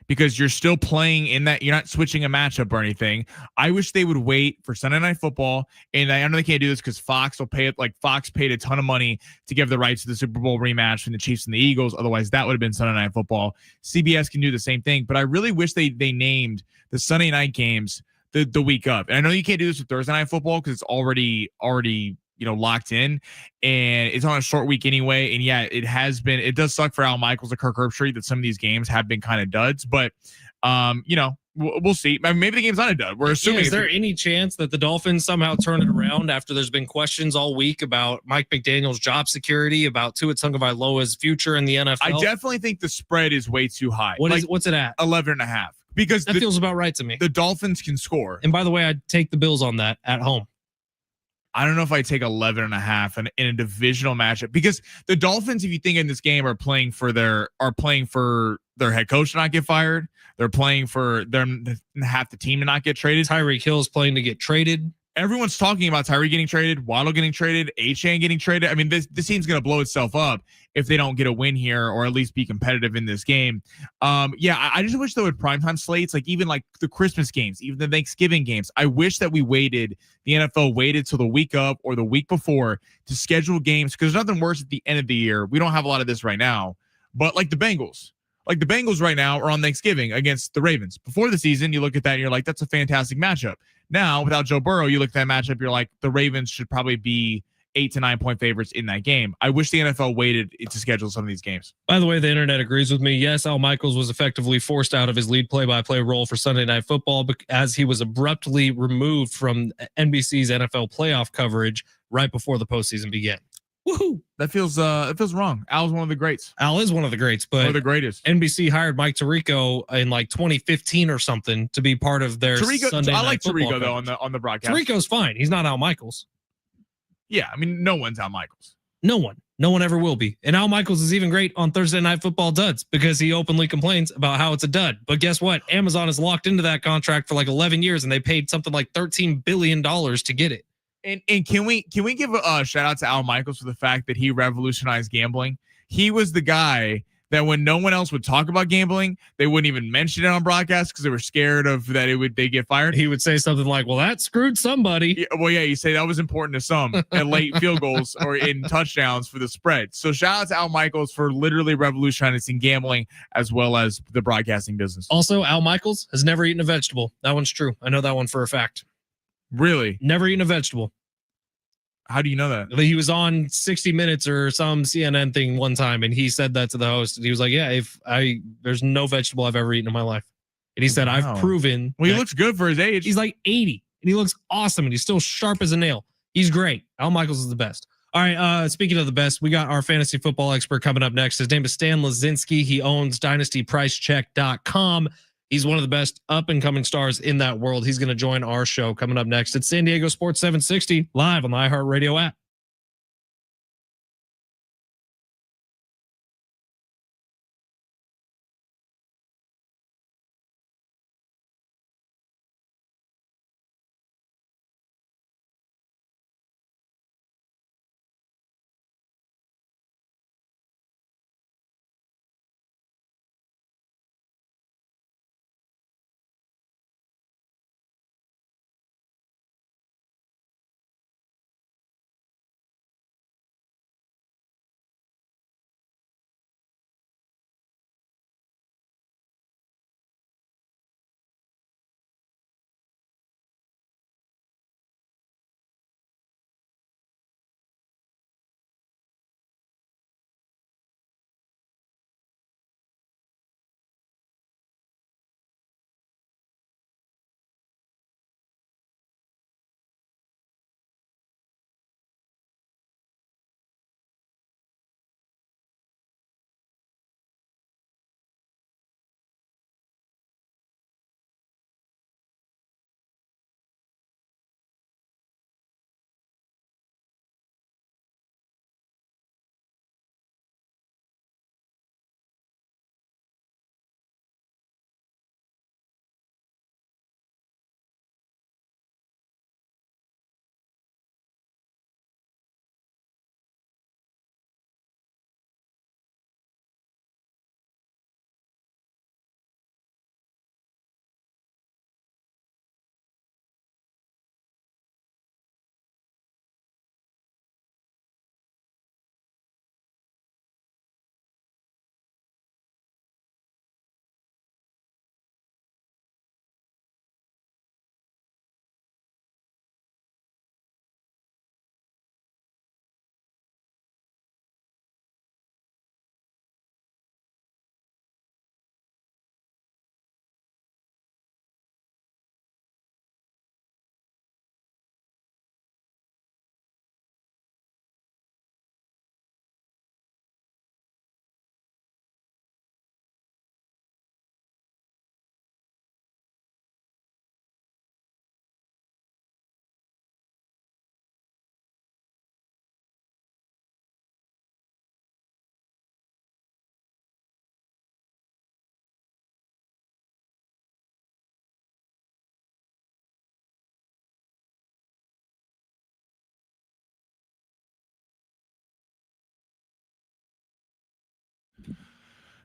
because you're still playing in that. You're not switching a matchup or anything. I wish they would wait for Sunday Night Football. And I know they can't do this because Fox will pay it. Like, Fox paid a ton of money to give the rights to the Super Bowl rematch between the Chiefs and the Eagles. Otherwise, that would have been Sunday Night Football. CBS can do the same thing. But I really wish they named the Sunday night games the week up. And I know you can't do this with Thursday Night Football because it's already locked in, and it's on a short week anyway. And yeah, it does suck for Al Michaels and Kirk Herbstreit that some of these games have been kind of duds, but we'll see. I mean, maybe the game's not a dud. We're assuming. Is there any chance that the Dolphins somehow turn it around after there's been questions all week about Mike McDaniel's job security, about Tua Tagovailoa's future in the NFL? I definitely think the spread is way too high. What's it at? 11.5. Because that feels about right to me. The Dolphins can score. And by the way, I'd take the Bills on that at home. I don't know if I take 11.5 in a divisional matchup, because the Dolphins, if you think in this game, are playing for their head coach to not get fired. They're playing for half the team to not get traded. Tyreek Hill's playing to get traded. Everyone's talking about Tyree getting traded, Waddle getting traded, Achane getting traded. I mean, this team's going to blow itself up if they don't get a win here, or at least be competitive in this game. I just wish there would primetime slates, like even like the Christmas games, even the Thanksgiving games. I wish that the NFL waited till the week of or the week before to schedule games, because there's nothing worse at the end of the year. We don't have a lot of this right now, but like the Bengals right now are on Thanksgiving against the Ravens. Before the season, you look at that and you're like, that's a fantastic matchup. Now, without Joe Burrow, you look at that matchup, you're like, the Ravens should probably be 8 to 9 point favorites in that game. I wish the NFL waited to schedule some of these games. By the way, the internet agrees with me. Yes, Al Michaels was effectively forced out of his lead play-by-play role for Sunday Night Football as he was abruptly removed from NBC's NFL playoff coverage right before the postseason began. Woohoo! It feels wrong. Al's one of the greats. Al is one of the greats, but one of the greatest. NBC hired Mike Tirico in like 2015 or something to be part of their Sunday Night I like Football Tirico coverage. though on the broadcast. Tirico's fine. He's not Al Michaels. Yeah, I mean, no one's Al Michaels. No one ever will be. And Al Michaels is even great on Thursday Night Football duds because he openly complains about how it's a dud. But guess what? Amazon is locked into that contract for like 11 years, and they paid something like $13 billion to get it. And can we give a shout out to Al Michaels for the fact that he revolutionized gambling? He was the guy that when no one else would talk about gambling, they wouldn't even mention it on broadcast because they were scared of that they get fired. He would say something like, "Well, that screwed somebody." Yeah, you say that was important to some at late field goals or in touchdowns for the spread. So shout out to Al Michaels for literally revolutionizing gambling as well as the broadcasting business. Also, Al Michaels has never eaten a vegetable. That one's true. I know that one for a fact. Really? Never eaten a vegetable. How do you know that? He was on 60 Minutes or some CNN thing one time, and he said that to the host. And he was like, "Yeah, there's no vegetable I've ever eaten in my life." And he said, wow. "I've proven." Well, he looks good for his age. He's like 80, and he looks awesome, and he's still sharp as a nail. He's great. Al Michaels is the best. All right, speaking of the best, we got our fantasy football expert coming up next. His name is Stan Lazinski. He owns DynastyPriceCheck.com. He's one of the best up-and-coming stars in that world. He's going to join our show coming up next. It's San Diego Sports 760, live on the iHeartRadio app.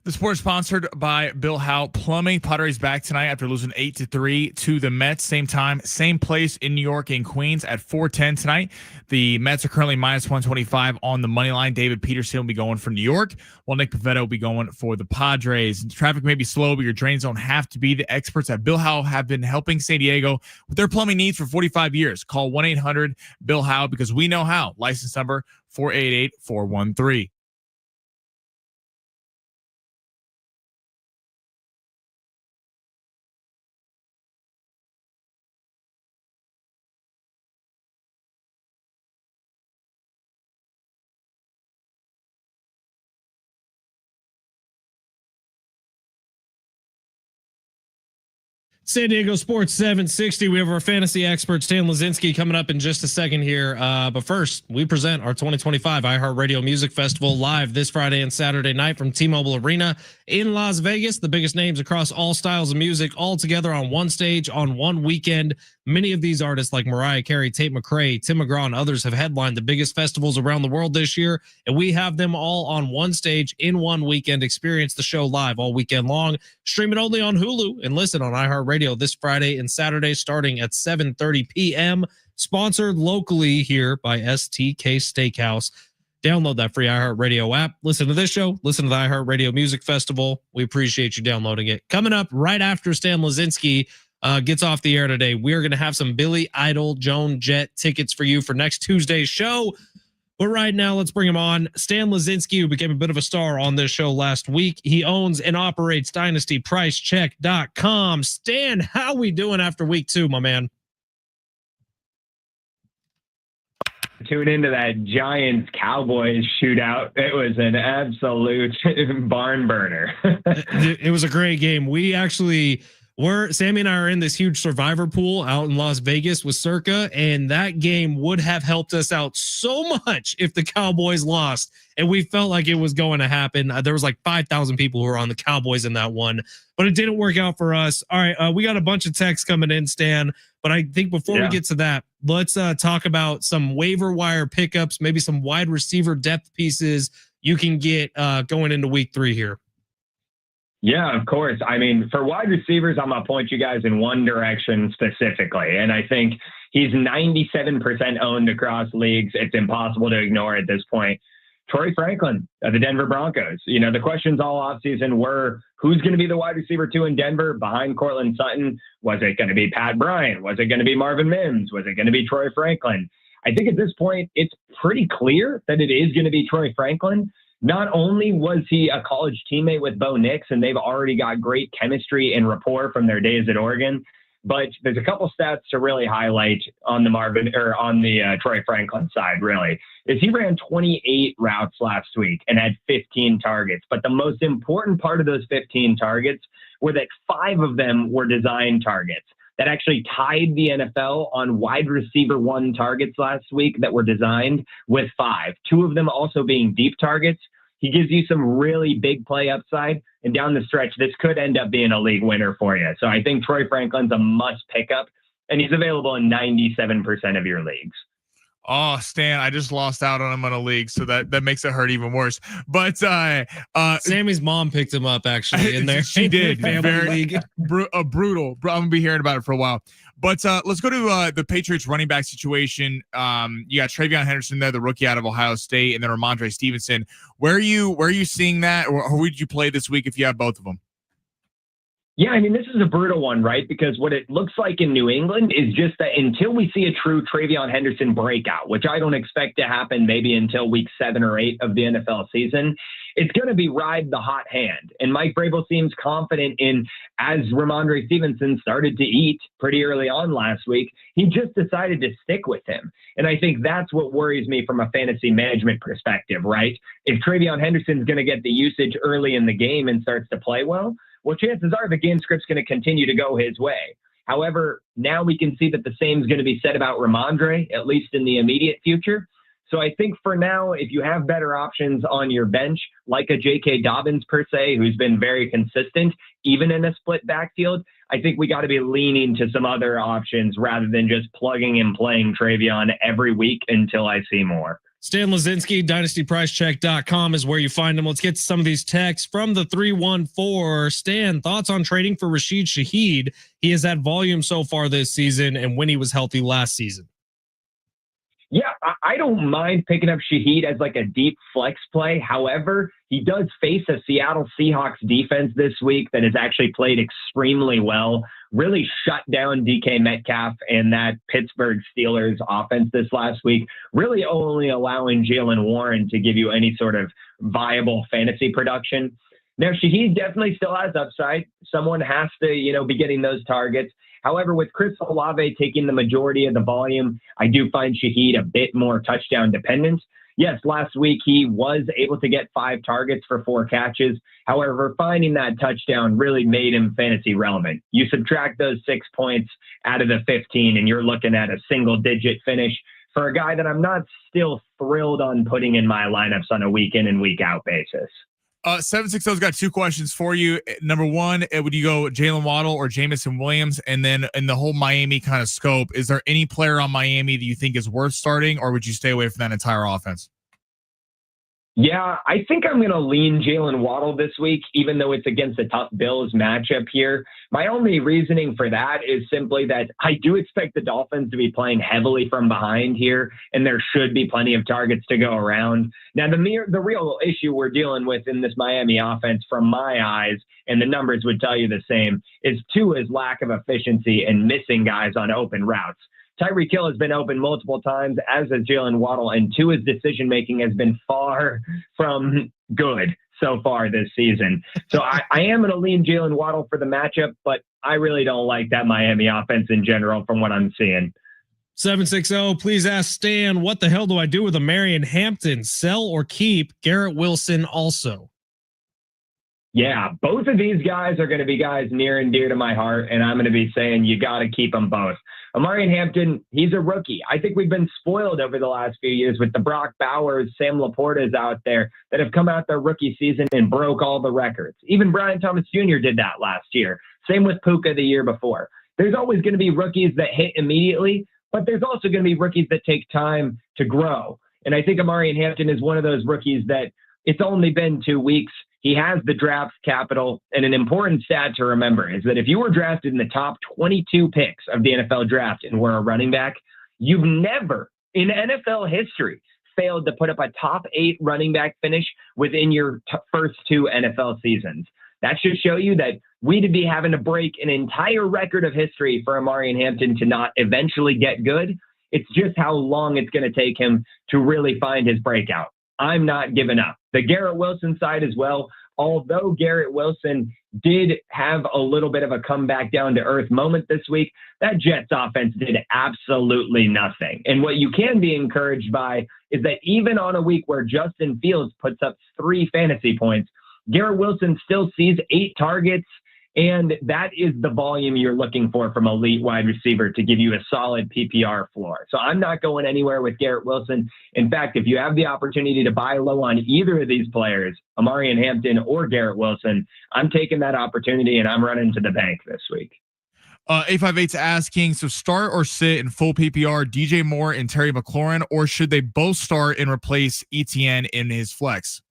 The sport's sponsored by Bill Howe Plumbing. Padres back tonight after losing 8-3 to the Mets. Same time, same place in New York and Queens at 4:10 tonight. The Mets are currently minus 125 on the money line. David Peterson will be going for New York, while Nick Pivetta will be going for the Padres. Traffic may be slow, but your drains don't have to be. The experts at Bill Howe have been helping San Diego with their plumbing needs for 45 years. Call 1-800-BILL-HOWE because we know how. License number 488-413. San Diego Sports 760. We have our fantasy expert, Stan Lazinski, coming up in just a second here. But first, we present our 2025 iHeartRadio Music Festival live this Friday and Saturday night from T-Mobile Arena in Las Vegas. The biggest names across all styles of music all together on one stage on one weekend. Many of these artists like Mariah Carey, Tate McRae, Tim McGraw, and others have headlined the biggest festivals around the world this year, and we have them all on one stage in one weekend. Experience the show live all weekend long. Stream it only on Hulu and listen on iHeartRadio this Friday and Saturday starting at 7:30 p.m. Sponsored locally here by STK Steakhouse. Download that free iHeartRadio app. Listen to this show. Listen to the iHeartRadio Music Festival. We appreciate you downloading it. Coming up right after Stan Lazinski gets off the air today, we're going to have some Billy Idol Joan Jett tickets for you for next Tuesday's show. But right now, let's bring him on. Stan Lazinski, who became a bit of a star on this show last week. He owns and operates DynastyPriceCheck.com. Stan, how we doing after week 2, my man? Tune into that Giants Cowboys shootout. It was an absolute barn burner. It was a great game. We actually Sammy and I are in this huge survivor pool out in Las Vegas with Circa, and that game would have helped us out so much if the Cowboys lost. And we felt like it was going to happen. There was like 5,000 people who were on the Cowboys in that one, but it didn't work out for us. All right, we got a bunch of texts coming in, Stan, but I think before we get to that, let's talk about some waiver wire pickups, maybe some wide receiver depth pieces you can get going into week 3 here. Yeah, of course. I mean, for wide receivers, I'm going to point you guys in one direction specifically. And I think he's 97% owned across leagues. It's impossible to ignore at this point. Troy Franklin of the Denver Broncos. You know, the questions all offseason were, who's going to be the wide receiver 2 in Denver behind Cortland Sutton? Was it going to be Pat Bryant? Was it going to be Marvin Mims? Was it going to be Troy Franklin? I think at this point, it's pretty clear that it is going to be Troy Franklin. Not only was he a college teammate with Bo Nix, and they've already got great chemistry and rapport from their days at Oregon, but there's a couple stats to really highlight on the Troy Franklin side, really, is he ran 28 routes last week and had 15 targets. But the most important part of those 15 targets were that 5 of them were design targets. That actually tied the NFL on wide receiver 1 targets last week that were designed with 5. 2 of them also being deep targets. He gives you some really big play upside, and down the stretch, this could end up being a league winner for you. So I think Troy Franklin's a must pickup, and he's available in 97% of your leagues. Oh, Stan, I just lost out on him on a league, so that makes it hurt even worse. But Sammy's mom picked him up actually in there. She did. Family league. Brutal. I'm gonna be hearing about it for a while. But let's go to the Patriots running back situation. You got Travion Henderson there, the rookie out of Ohio State, and then Ramondre Stevenson. Where are you seeing that, or who would you play this week if you have both of them? Yeah, I mean, this is a brutal one, right? Because what it looks like in New England is just that until we see a true Travion Henderson breakout, which I don't expect to happen maybe until week 7 or 8 of the NFL season, it's going to be ride the hot hand. And Mike Vrabel seems confident in, as Ramondre Stevenson started to eat pretty early on last week, he just decided to stick with him. And I think that's what worries me from a fantasy management perspective, right? If Travion Henderson's going to get the usage early in the game and starts to play well, chances are the game script's going to continue to go his way. However, now we can see that the same is going to be said about Ramondre, at least in the immediate future. So I think for now, if you have better options on your bench, like a J.K. Dobbins per se, who's been very consistent, even in a split backfield, I think we got to be leaning to some other options rather than just plugging and playing Travion every week until I see more. Stan Lazinski, dynastypricecheck.com is where you find him. Let's get to some of these texts from the 314. Stan, thoughts on trading for Rashid Shaheed? He has had volume so far this season and when he was healthy last season. Yeah, I don't mind picking up Shaheed as like a deep flex play. However, he does face a Seattle Seahawks defense this week that has actually played extremely well, really shut down DK Metcalf and that Pittsburgh Steelers offense this last week, really only allowing Jaylen Warren to give you any sort of viable fantasy production. Now, Shaheed definitely still has upside. Someone has to, be getting those targets. However, with Chris Olave taking the majority of the volume, I do find Shaheed a bit more touchdown dependent. Yes, last week he was able to get 5 targets for 4 catches. However, finding that touchdown really made him fantasy relevant. You subtract those 6 points out of the 15 and you're looking at a single-digit finish for a guy that I'm not still thrilled on putting in my lineups on a week in and week out basis. 760's got 2 questions for you. Number one, would you go Jalen Waddle or Jamison Williams? And then in the whole Miami kind of scope, is there any player on Miami that you think is worth starting, or would you stay away from that entire offense? Yeah, I think I'm going to lean Jalen Waddle this week, even though it's against a tough Bills matchup here. My only reasoning for that is simply that I do expect the Dolphins to be playing heavily from behind here, and there should be plenty of targets to go around. Now, the real issue we're dealing with in this Miami offense, from my eyes, and the numbers would tell you the same, is Tua's lack of efficiency and missing guys on open routes. Tyreek Hill has been open multiple times, as has Jalen Waddle, and Tua's decision-making has been far from good so far this season. So I am going to lean Jalen Waddle for the matchup, but I really don't like that Miami offense in general from what I'm seeing. 760, please ask Stan, what the hell do I do with a Marion Hampton? Sell or keep? Garrett Wilson also. Yeah, both of these guys are going to be guys near and dear to my heart, and I'm going to be saying you got to keep them both. Amarian Hampton, he's a rookie. I think we've been spoiled over the last few years with the Brock Bowers, Sam Laportas out there that have come out their rookie season and broke all the records. Even Brian Thomas Jr. did that last year. Same with Puka the year before. There's always going to be rookies that hit immediately, but there's also going to be rookies that take time to grow. And I think Amarian Hampton is one of those rookies that it's only been 2 weeks. He has the draft capital, and an important stat to remember is that if you were drafted in the top 22 picks of the NFL draft and were a running back, you've never in NFL history failed to put up a top 8 running back finish within your first 2 NFL seasons. That should show you that we'd be having to break an entire record of history for Amarian Hampton to not eventually get good. It's just how long it's going to take him to really find his breakout. I'm not giving up. The Garrett Wilson side as well, although Garrett Wilson did have a little bit of a comeback down to earth moment this week, that Jets offense did absolutely nothing. And what you can be encouraged by is that even on a week where Justin Fields puts up 3 fantasy points, Garrett Wilson still sees 8 targets, and that is the volume you're looking for from elite wide receiver to give you a solid PPR floor. So I'm not going anywhere with Garrett Wilson. In fact, if you have the opportunity to buy low on either of these players, Amarian Hampton or Garrett Wilson, I'm taking that opportunity and I'm running to the bank this week. 858's asking, so start or sit in full PPR, DJ Moore and Terry McLaurin, or should they both start and replace ETN in his flex?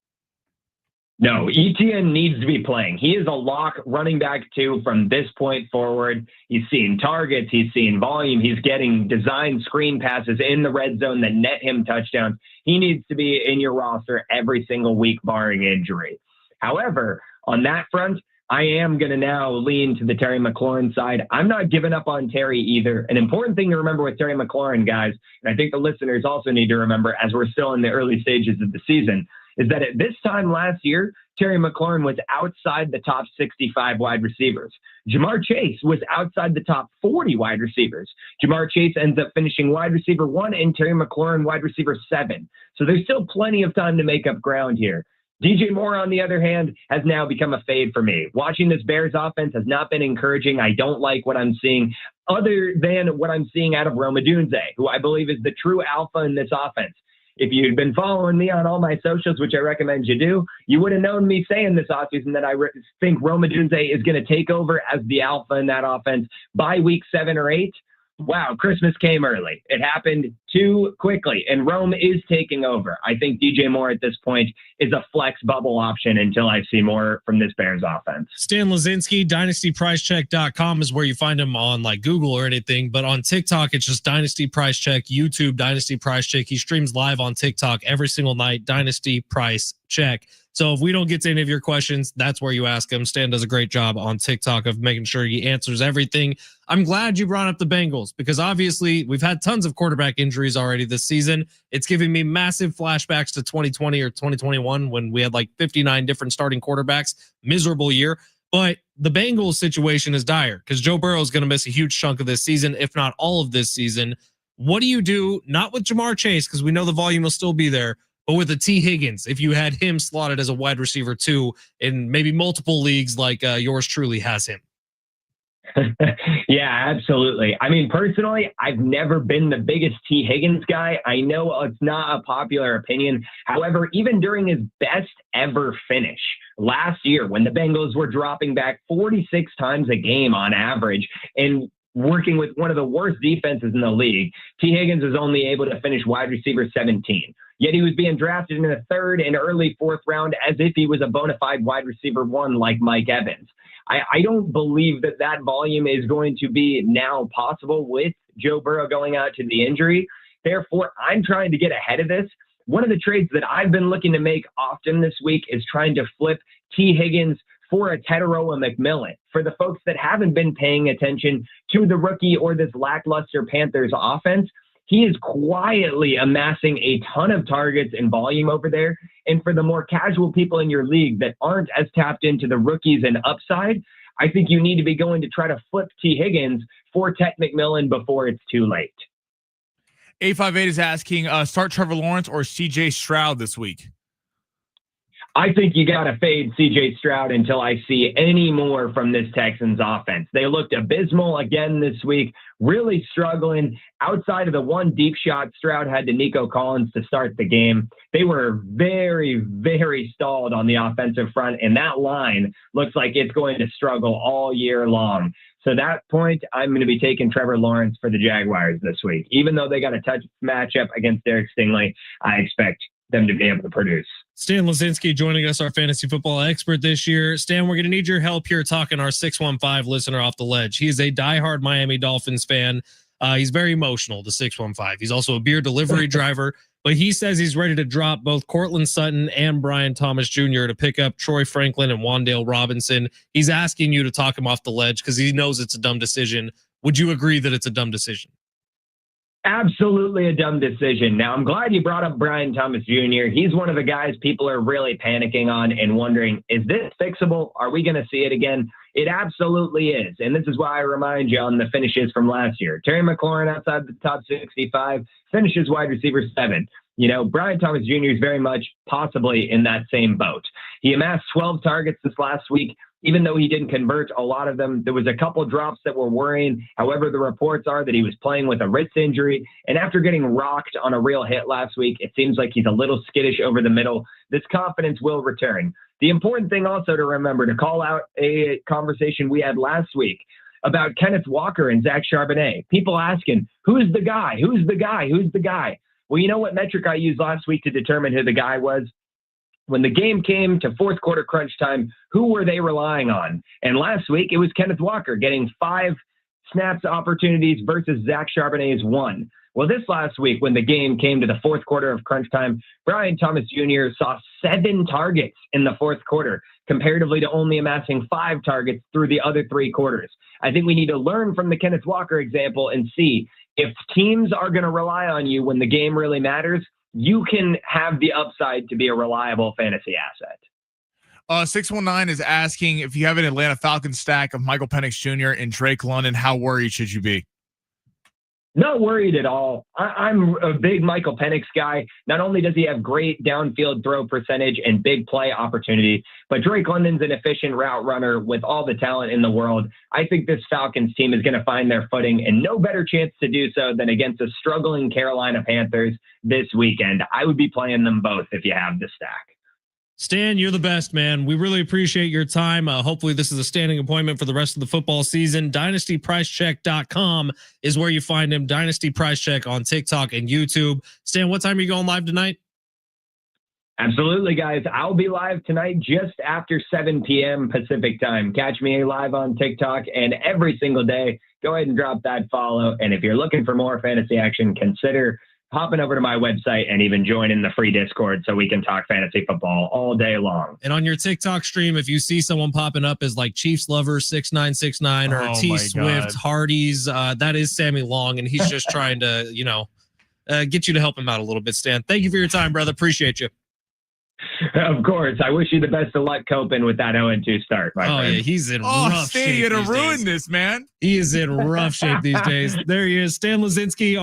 No, ETN needs to be playing. He is a lock running back 2 from this point forward. He's seeing targets. He's seeing volume. He's getting design screen passes in the red zone that net him touchdowns. He needs to be in your roster every single week, barring injury. However, on that front, I am going to now lean to the Terry McLaurin side. I'm not giving up on Terry either. An important thing to remember with Terry McLaurin, guys, and I think the listeners also need to remember as we're still in the early stages of the season, is that at this time last year, Terry McLaurin was outside the top 65 wide receivers. Jamar Chase was outside the top 40 wide receivers. Jamar Chase ends up finishing wide receiver 1 and Terry McLaurin wide receiver 7. So there's still plenty of time to make up ground here. DJ Moore, on the other hand, has now become a fade for me. Watching this Bears offense has not been encouraging. I don't like what I'm seeing other than what I'm seeing out of Rome Odunze, who I believe is the true alpha in this offense. If you'd been following me on all my socials, which I recommend you do, you would have known me saying this offseason that I think Rome Odunze is going to take over as the alpha in that offense by week 7 or 8. Wow, Christmas came early. It happened too quickly, and Rome is taking over. I think DJ Moore at this point is a flex bubble option until I see more from this Bears offense. Stan Lazinski, dynastypricecheck.com is where you find him on like Google or anything, but on TikTok, it's just Dynasty Price Check, YouTube, Dynasty Price Check. He streams live on TikTok every single night, Dynasty Price Check. So if we don't get to any of your questions, that's where you ask him. Stan does a great job on TikTok of making sure he answers everything. I'm glad you brought up the Bengals because obviously we've had tons of quarterback injuries already this season. It's giving me massive flashbacks to 2020 or 2021 when we had like 59 different starting quarterbacks. Miserable year. But the Bengals situation is dire because Joe Burrow is going to miss a huge chunk of this season, if not all of this season. What do you do? Not with Jamar Chase because we know the volume will still be there, but with a T. Higgins, if you had him slotted as a wide receiver too, in maybe multiple leagues like yours truly has him. Yeah, absolutely. I mean, personally, I've never been the biggest T. Higgins guy. I know it's not a popular opinion. However, even during his best ever finish last year, when the Bengals were dropping back 46 times a game on average and working with one of the worst defenses in the league, T. Higgins was only able to finish wide receiver 17. Yet he was being drafted in the third and early fourth round as if he was a bona fide wide receiver one like Mike Evans. I don't believe that volume is going to be now possible with Joe Burrow going out to the injury. Therefore, I'm trying to get ahead of this. One of the trades that I've been looking to make often this week is trying to flip T. Higgins for a Teteroa McMillan. For the folks that haven't been paying attention to the rookie or this lackluster Panthers offense, he is quietly amassing a ton of targets and volume over there. And for the more casual people in your league that aren't as tapped into the rookies and upside, I think you need to be going to try to flip T. Higgins for Tet McMillan before it's too late. 858 is asking, start Trevor Lawrence or CJ Stroud this week? I think you got to fade CJ Stroud until I see any more from this Texans offense. They looked abysmal again this week, really struggling. Outside of the one deep shot Stroud had to Nico Collins to start the game, they were very, very stalled on the offensive front, and that line looks like it's going to struggle all year long. So that point, I'm going to be taking Trevor Lawrence for the Jaguars this week. Even though they got a touch matchup against Derek Stingley, I expect them to be able to produce. Stan Lazinski joining us, our fantasy football expert this year. Stan, we're going to need your help here talking our 615 listener off the ledge. He is a diehard Miami Dolphins fan. He's very emotional, the 615. He's also a beer delivery driver, but he says he's ready to drop both Cortland Sutton and Brian Thomas Jr. to pick up Troy Franklin and Wan'Dale Robinson. He's asking you to talk him off the ledge because he knows it's a dumb decision. Would you agree that it's a dumb decision? Absolutely a dumb decision. Now, I'm glad you brought up Brian Thomas Jr. He's one of the guys people are really panicking on and wondering, is this fixable? Are we going to see it again? It absolutely is. And this is why I remind you on the finishes from last year. Terry McLaurin outside the top 65, finishes wide receiver 7. You know, Brian Thomas Jr. is very much possibly in that same boat. He amassed 12 targets this last week. Even though he didn't convert a lot of them, there was a couple drops that were worrying. However, the reports are that he was playing with a wrist injury. And after getting rocked on a real hit last week, it seems like he's a little skittish over the middle. This confidence will return. The important thing also to remember, to call out a conversation we had last week about Kenneth Walker and Zach Charbonnet. People asking, who's the guy? Who's the guy? Who's the guy? Well, you know what metric I used last week to determine who the guy was? When the game came to fourth quarter crunch time, who were they relying on? And last week, it was Kenneth Walker getting 5 snaps opportunities versus Zach Charbonnet's 1. Well, this last week, when the game came to the fourth quarter of crunch time, Brian Thomas Jr. saw 7 targets in the fourth quarter, comparatively to only amassing 5 targets through the other 3 quarters. I think we need to learn from the Kenneth Walker example and see if teams are going to rely on you when the game really matters, you can have the upside to be a reliable fantasy asset. 619 is asking if you have an Atlanta Falcons stack of Michael Penix Jr. and Drake London, how worried should you be? Not worried at all. I'm a big Michael Penix guy. Not only does he have great downfield throw percentage and big play opportunity, but Drake London's an efficient route runner with all the talent in the world. I think this Falcons team is going to find their footing, and no better chance to do so than against the struggling Carolina Panthers this weekend. I would be playing them both if you have the stack. Stan, you're the best, man. We really appreciate your time. Hopefully this is a standing appointment for the rest of the football season. DynastyPriceCheck.com is where you find him. Dynasty Price Check on TikTok and YouTube. Stan, what time are you going live tonight? Absolutely, guys. I'll be live tonight just after 7 p.m. Pacific time. Catch me live on TikTok, and every single day, go ahead and drop that follow. And if you're looking for more fantasy action, consider hopping over to my website and even joining the free Discord so we can talk fantasy football all day long. And on your TikTok stream, if you see someone popping up as like Chiefs Lover 6969 or T Swift Hardy's, that is Sammy Long, and he's just trying to, get you to help him out a little bit, Stan. Thank you for your time, brother. Appreciate you. Of course. I wish you the best of luck coping with that 0-2 start, my friend. Yeah, he's in rough shape. You're going to ruin this, man. He is in rough shape these days. There he is, Stan Lazinski,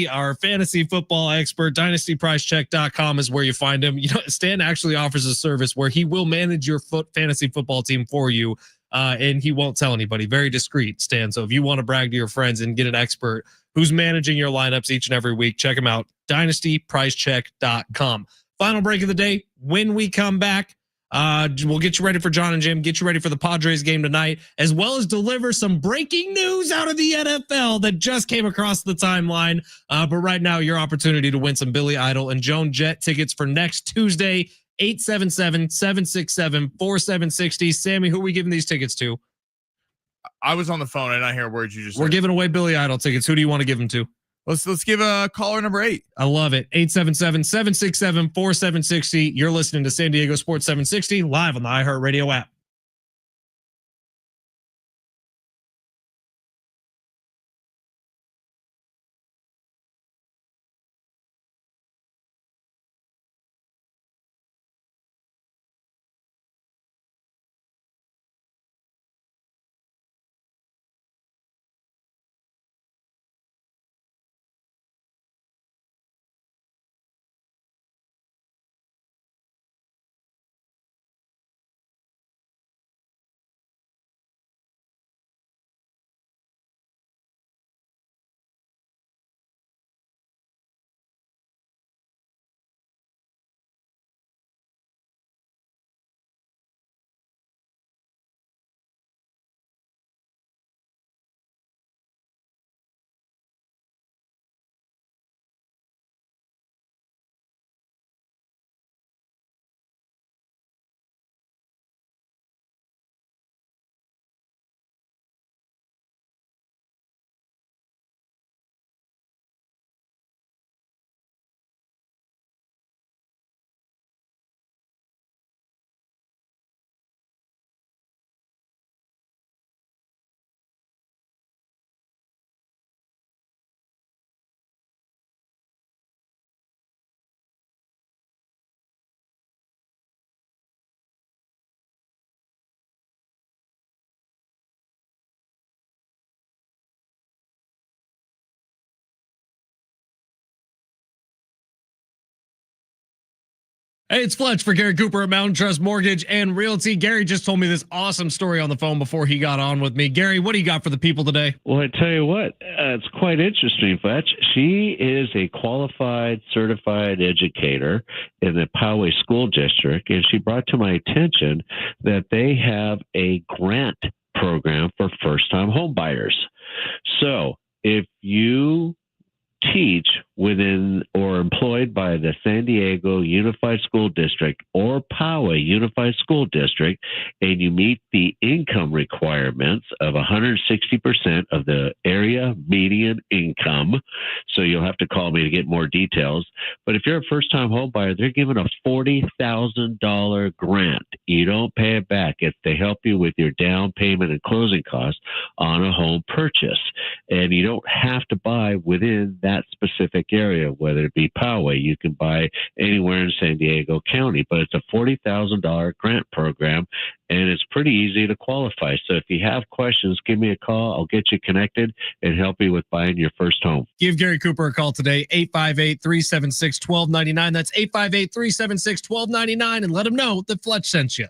our fantasy football expert. DynastyPriceCheck.com is where you find him. Stan actually offers a service where he will manage your fantasy football team for you, and he won't tell anybody. Very discreet, Stan. So if you want to brag to your friends and get an expert who's managing your lineups each and every week, check him out. DynastyPriceCheck.com. Final break of the day. When we come back, we'll get you ready for John and Jim, get you ready for the Padres game tonight, as well as deliver some breaking news out of the NFL that just came across the timeline. But right now, your opportunity to win some Billy Idol and Joan Jett tickets for next Tuesday, 877-767-4760. Sammy, who are we giving these tickets to? I was on the phone and I hear words you just We're said. Giving away Billy Idol tickets. Who do you want to give them to? Let's give a caller number 8. I love it. 877-767-4760. You're listening to San Diego Sports 760 live on the iHeartRadio app. Hey, it's Fletch for Gary Cooper at Mountain Trust Mortgage and Realty. Gary just told me this awesome story on the phone before he got on with me. Gary, what do you got for the people today? Well, I tell you what, it's quite interesting, Fletch. She is a qualified, certified educator in the Poway School District, and she brought to my attention that they have a grant program for first-time home buyers. So if you teach within or employed by the San Diego Unified School District or Poway Unified School District, and you meet the income requirements of 160% of the area median income, so you'll have to call me to get more details. But if you're a first-time home buyer, they're giving a $40,000 grant. You don't pay it back. It's to help you with your down payment and closing costs on a home purchase. And you don't have to buy within that specific area, whether it be Poway. You can buy anywhere in San Diego County, but it's a $40,000 grant program, and it's pretty easy to qualify. So if you have questions, give me a call. I'll get you connected and help you with buying your first home. Give Gary Cooper a call today, 858-376-1299. That's 858-376-1299, and let him know that Fletch sent you.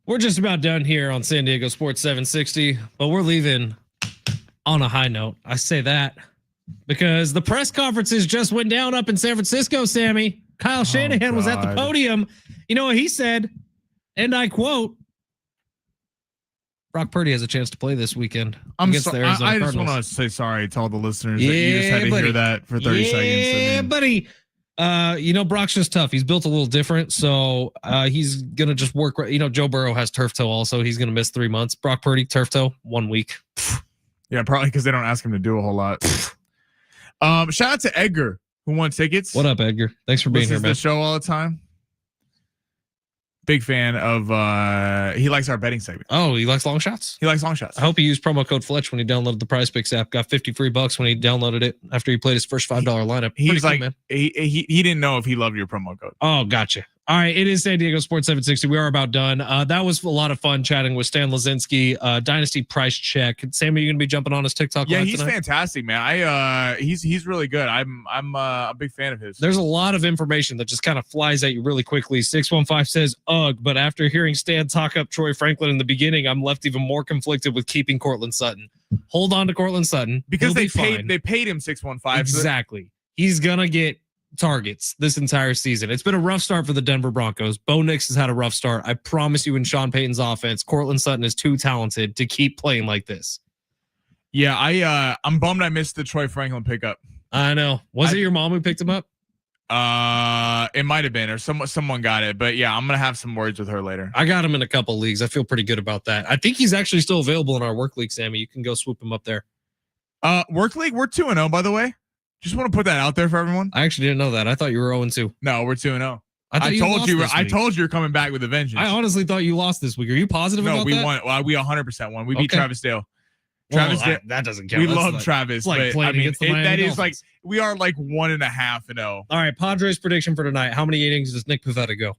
We're just about done here on San Diego Sports 760, but we're leaving on a high note. I say that because the press conferences just went down up in San Francisco, Sammy. Kyle Shanahan was at the podium. You know what he said? And I quote, Brock Purdy has a chance to play this weekend against the Arizona I Cardinals. just want to say sorry to all the listeners that you just had to hear that for 30 seconds. Yeah, buddy. Brock's just tough. He's built a little different, so he's going to just work. Joe Burrow has turf toe also. He's going to miss 3 months. Brock Purdy, turf toe, 1 week. Yeah, probably because they don't ask him to do a whole lot. Shout out to Edgar, who won tickets. What up, Edgar? Thanks for being here, man. The show all the time. Big fan of he likes our betting segment. Oh, he likes long shots. He likes long shots. I hope he used promo code Fletch when he downloaded the Prize Picks app. Got 50 free bucks when he downloaded it after he played his first $5 lineup. He's cool, like, man. He didn't know if he loved your promo code. Oh, gotcha. All right, it is San Diego Sports 760. We are about done. That was a lot of fun chatting with Stan Lazinski. Dynasty price check. Sam, are you going to be jumping on his TikTok? Yeah, live he's tonight? fantastic, man. He's really good. I'm a big fan of his. There's a lot of information that just kind of flies at you really quickly. 615 says ugh, but after hearing Stan talk up Troy Franklin in the beginning, I'm left even more conflicted with keeping Cortland Sutton. Hold on to Cortland Sutton because they paid him 615. Exactly. He's gonna get targets this entire season. It's been a rough start for the Denver Broncos. Bo Nix has had a rough start. I promise you, in Sean Payton's offense, Cortland Sutton is too talented to keep playing like this. Yeah, I'm bummed I missed the Troy Franklin pickup. I know. Was it your mom who picked him up? It might have been, or someone got it. But yeah, I'm gonna have some words with her later. I got him in a couple leagues. I feel pretty good about that. I think he's actually still available in our work league, Sammy. You can go swoop him up there. Work league, we're 2-0, by the way. Just want to put that out there for everyone. I actually didn't know that. I thought you were 0-2. No, we're 2-0. I told you you're coming back with a vengeance. I honestly thought you lost this week. Are you positive about that? No, we won. Well, we 100% won. We beat Travis Dale. That doesn't count. We love Travis. Like but I mean, that is Dolphins. like we are like 1.5-0. All right, Padres prediction for tonight. How many innings does Nick Pivetta go?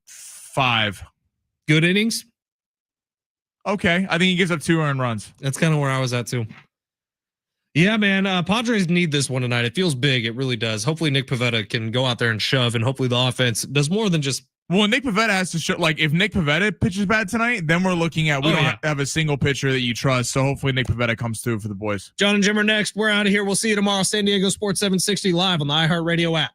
5. Good innings. Okay, I think he gives up 2 earned runs. That's kind of where I was at too. Yeah, man. Padres need this one tonight. It feels big. It really does. Hopefully Nick Pivetta can go out there and shove, and hopefully the offense does more than just. Well, Nick Pivetta has to show. Like, if Nick Pivetta pitches bad tonight, then we're looking at we don't have a single pitcher that you trust. So hopefully Nick Pivetta comes through for the boys. John and Jim are next. We're out of here. We'll see you tomorrow. San Diego Sports 760 live on the iHeartRadio app.